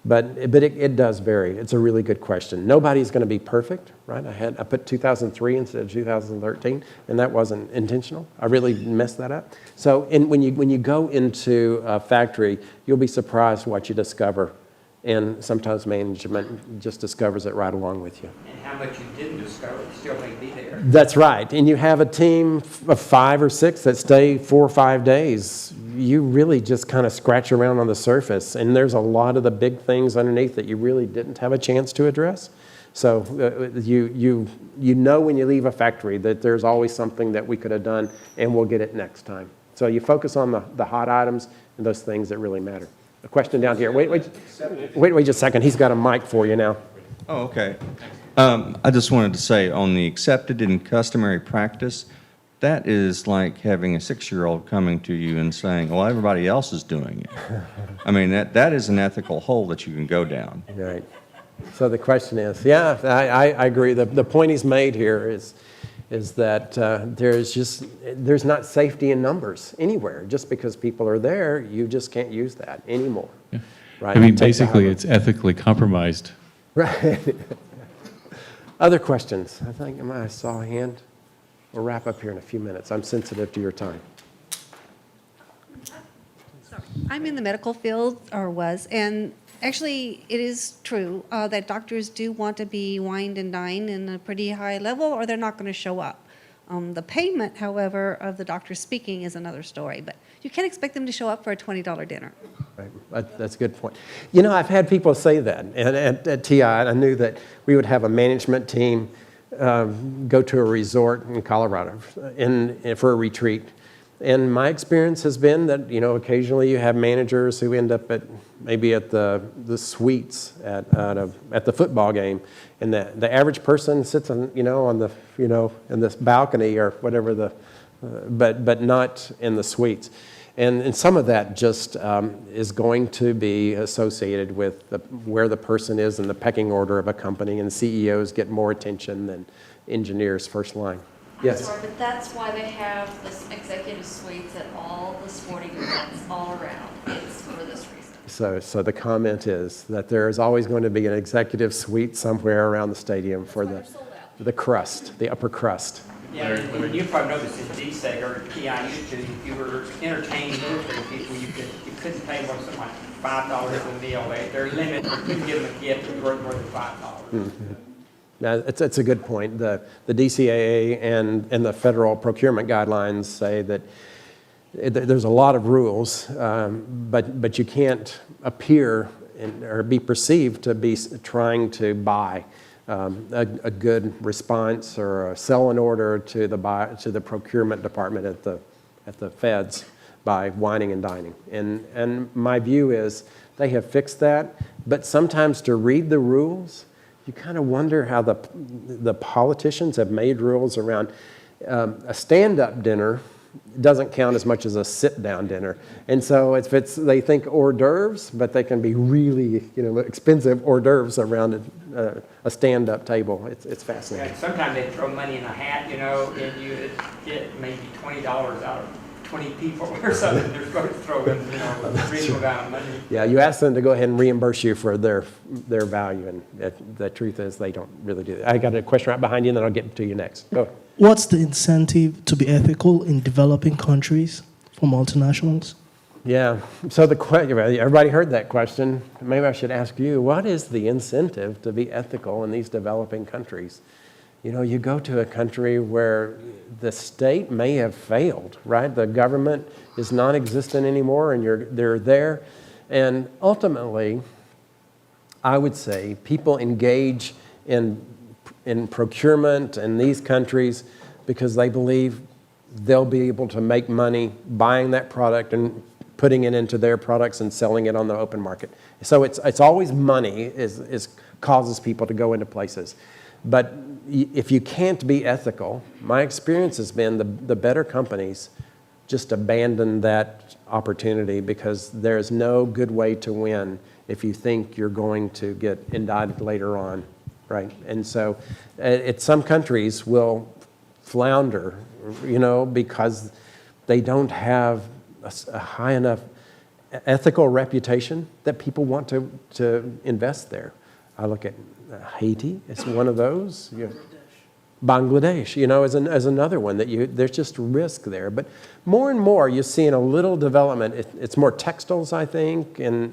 But it does vary. It's a really good question. Nobody's going to be perfect, right? I put 2003 instead of 2013, and that wasn't intentional. I really messed that up. So when you go into a factory, you'll be surprised what you discover And sometimes management just discovers it right along with you. And how much you didn't discover still may be there. That's right. And you have a team of 5 or 6 that stay 4 or 5 days. You really just kind of scratch around on the surface. And there's a lot of the big things underneath that you really didn't have a chance to address. So you know when you leave a factory that there's always something that we could have done and we'll get it next time. So you focus on the hot items and those things that really matter. A question down here. Wait just a second. He's got a mic for you now. Oh, okay. I just wanted to say on the accepted and customary practice, that is like having a 6-year-old coming to you and saying, well, everybody else is doing it. I mean, that is an ethical hole that you can go down. Right. So the question is, yeah, I agree. The point he's made here is that there's not safety in numbers anywhere. Just because people are there, you just can't use that anymore. Yeah. Right? I mean, Take the basically, high- it's ethically compromised. Right. Other questions? I think I saw a hand. We'll wrap up here in a few minutes. I'm sensitive to your time. I'm in the medical field, or was, and actually, it is true that doctors do want to be wined and dined in a pretty high level, or they're not going to show up. The payment, however, of the doctor speaking is another story, but you can't expect them to show up for a $20 dinner. Right. That's a good point. You know, I've had people say that. And at TI, I knew that we would have a management team go to a resort in Colorado for a retreat. And my experience has been that, you know, occasionally you have managers who end up maybe at the suites at the football game, and the average person sits in this balcony or whatever but not in the suites. And some of that just is going to be associated with where the person is in the pecking order of a company, and CEOs get more attention than engineers first line. Yes. I'm sorry, but that's why they have this executive suites at all the sporting events all around. It's for this reason. So the comment is that there is always going to be an executive suite somewhere around the stadium for the crust, the upper crust. Yeah, and you probably know this in DSEG or TI used to, if you were entertaining military people, you couldn't pay more than like $5 a meal. Their limit, you couldn't give them a gift that was worth more than $5. Mm-hmm. Now, it's a good point. The DCAA and the federal procurement guidelines say that there's a lot of rules, but you can't appear or be perceived to be trying to buy a good response or a sell an order to the procurement department at the feds by whining and dining. And my view is they have fixed that, but sometimes to read the rules, you kind of wonder how the politicians have made rules around a stand-up dinner doesn't count as much as a sit-down dinner. And so they think hors d'oeuvres, but they can be really expensive hors d'oeuvres around a stand-up table. It's fascinating. Yeah, sometimes they throw money in a hat, and you get maybe $20 out of 20 people or something. They're supposed to throw in, a reasonable amount of money. Yeah, you ask them to go ahead and reimburse you for their value, and the truth is they don't really do that. I got a question right behind you, and then I'll get to you next. Go. What's the incentive to be ethical in developing countries for multinationals? Yeah, so everybody heard that question. Maybe I should ask you, what is the incentive to be ethical in these developing countries? You go to a country where the state may have failed, right? The government is non-existent anymore, and they're there. And ultimately, I would say people engage in procurement in these countries because they believe they'll be able to make money buying that product and putting it into their products and selling it on the open market. So it's always money causes people to go into places. But if you can't be ethical, my experience has been the better companies just abandon that opportunity because there's no good way to win if you think you're going to get indicted later on, right? And so some countries will flounder, because they don't have a high enough ethical reputation that people want to invest there. I look at Haiti, it's one of those. Bangladesh, as another one that there's just risk there. But more and more, you're seeing a little development. It's more textiles, I think, in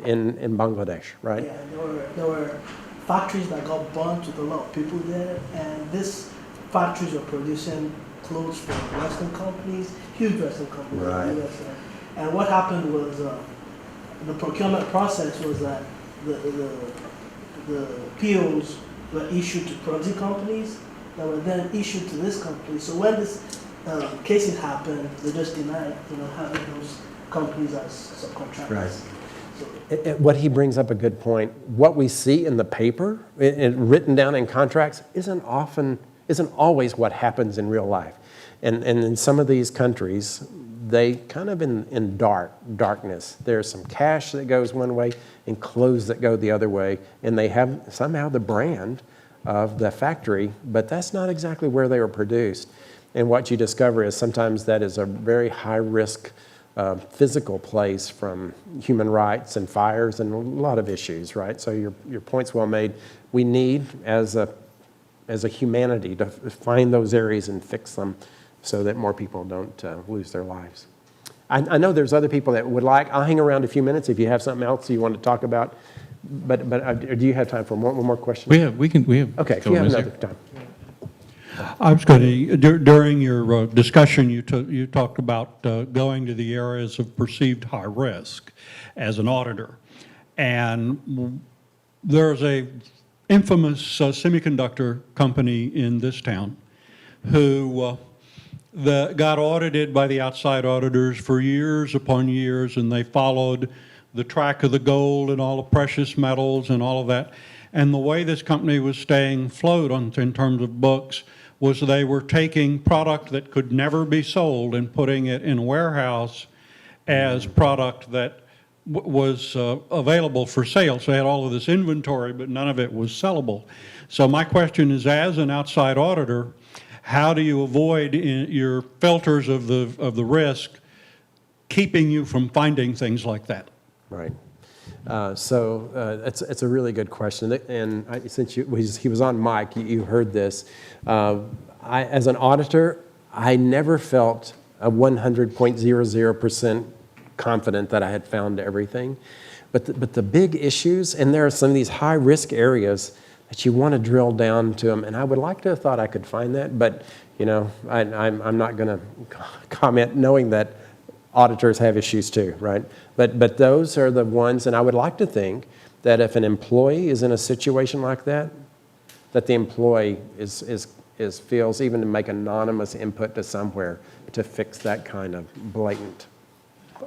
Bangladesh, right? Yeah, there were factories that got burnt with a lot of people there, and these factories were producing clothes for Western companies, huge Western companies Right. in the US. And what happened was the procurement process was that the POs were issued to proxy companies that were then issued to this company. So when this cases happened, they just denied, having those companies as subcontractors. Right. So, What he brings up a good point. What we see in the paper, written down in contracts, isn't always what happens in real life. And in some of these countries, they kind of in darkness. There's some cash that goes one way and clothes that go the other way, and they have somehow the brand of the factory, but that's not exactly where they were produced. And what you discover is sometimes that is a very high-risk physical place from human rights and fires and a lot of issues, right? So your point's well made. We need, as a humanity, to find those areas and fix them so that more people don't lose their lives. I know there's other people that would like. I'll hang around a few minutes if you have something else you want to talk about. But do you have time for one more question? We have. Okay, if you have another time. I was going to, during your discussion, you talked about going to the areas of perceived high risk as an auditor. And there's a infamous semiconductor company in this town who got audited by the outside auditors for years upon years, and they followed the track of the gold and all the precious metals and all of that. And the way this company was staying afloat in terms of books was they were taking product that could never be sold and putting it in a warehouse as product that was available for sale. So they had all of this inventory, but none of it was sellable. So my question is, as an outside auditor, how do you avoid your filters of the risk keeping you from finding things like that? Right. It's a really good question. And since he was on mic, you heard this. As an auditor, I never felt a 100.00% confident that I had found everything. But the big issues, and there are some of these high-risk areas that you want to drill down to them, and I would like to have thought I could find that, but I'm not going to comment knowing that auditors have issues too, right? But those are the ones, and I would like to think that if an employee is in a situation like that, that the employee feels even to make anonymous input to somewhere to fix that kind of blatant,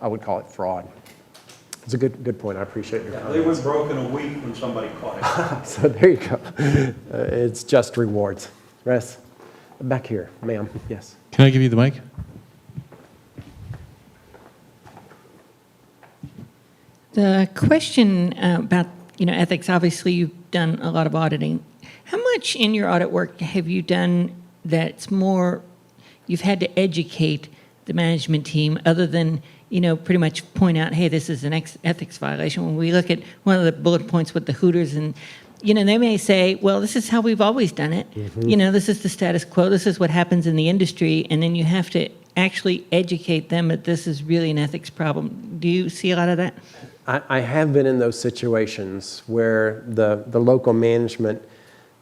I would call it fraud. It's a good point. I appreciate your comments. They went broke in a week when somebody caught it. So there you go. It's just rewards. Russ, back here, ma'am. Yes. Can I give you the mic? The question about ethics, obviously you've done a lot of auditing. How much in your audit work have you done that's more, you've had to educate the management team other than, pretty much point out, hey, this is an ethics violation? When we look at one of the bullet points with the Hooters and, they may say, well, this is how we've always done it. Mm-hmm. This is the status quo. This is what happens in the industry. And then you have to actually educate them that this is really an ethics problem. Do you see a lot of that? I have been in those situations where the local management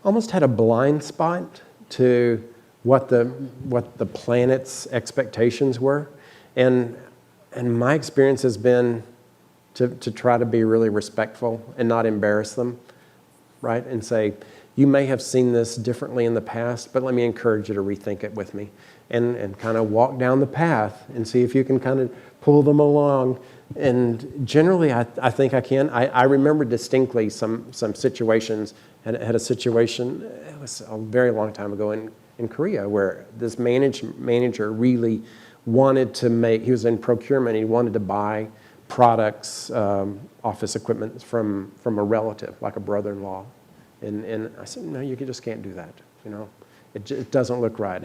almost had a blind spot to what the planet's expectations were, and my experience has been to try to be really respectful and not embarrass them, right? And say, you may have seen this differently in the past, but let me encourage you to rethink it with me, and kind of walk down the path and see if you can kind of pull them along. And generally, I think I can. I remember distinctly some situations. Had a situation, it was a very long time ago in Korea, where this manager really wanted to he was in procurement, he wanted to buy products, office equipment from a relative, like a brother-in-law. And I said, no, you just can't do that. It doesn't look right.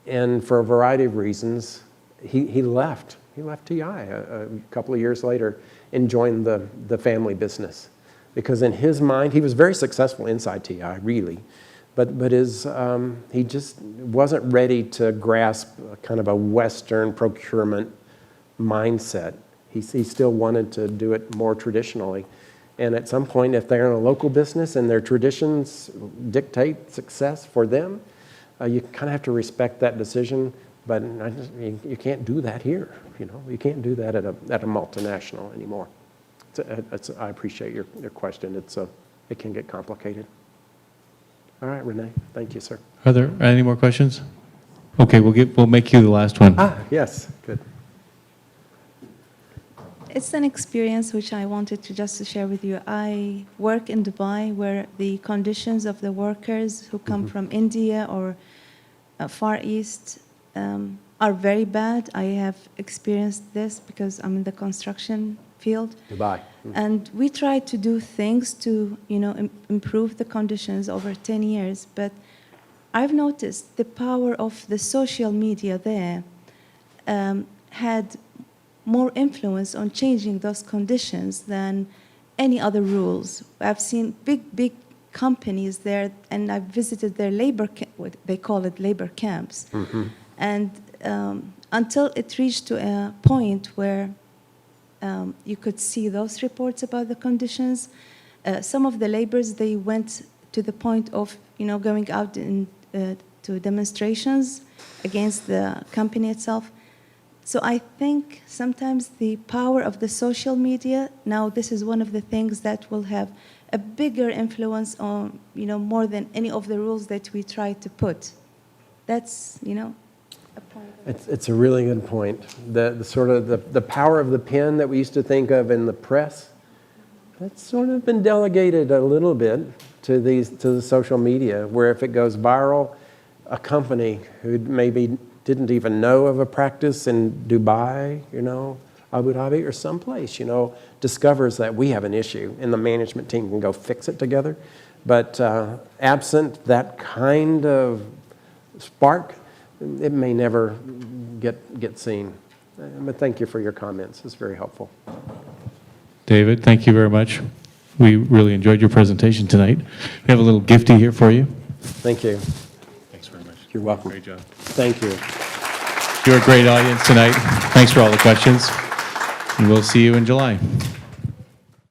And for a variety of reasons, he left. He left TI a couple of years later and joined the family business. Because in his mind, he was very successful inside TI, really. but he just wasn't ready to grasp kind of a Western procurement mindset. He still wanted to do it more traditionally. And at some point, if they're in a local business and their traditions dictate success for them, you kind of have to respect that decision. But you can't do that here. You can't do that at a multinational anymore. I appreciate your question. It can get complicated. All right, Renee. Thank you, sir. Are there any more questions? Okay, we'll make you the last one. Yes, good. It's an experience which I wanted to just share with you. I work in Dubai where the conditions of the workers who come from India or Far East are very bad. I have experienced this because I'm in the construction field. Dubai. And we try to do things to, improve the conditions over 10 years. But I've noticed the power of the social media there had more influence on changing those conditions than any other rules. I've seen big companies there, and I've visited their they call it labor camps. And until it reached to a point where you could see those reports about the conditions, some of the laborers, they went to the point of, going out to demonstrations against the company itself. So I think sometimes the power of the social media, now this is one of the things that will have a bigger influence on, more than any of the rules that we try to put. That's, a point. It's a really good point. The sort of the power of the pen that we used to think of in the press, that's sort of been delegated a little bit to the social media, where if it goes viral, a company who maybe didn't even know of a practice in Dubai, Abu Dhabi or someplace, discovers that we have an issue and the management team can go fix it together. But absent that kind of spark, it may never get seen. But thank you for your comments. It's very helpful. David, thank you very much. We really enjoyed your presentation tonight. We have a little gifty here for you. Thank you. Thanks very much. You're welcome. Great job. Thank you. You're a great audience tonight. Thanks for all the questions. And we'll see you in July.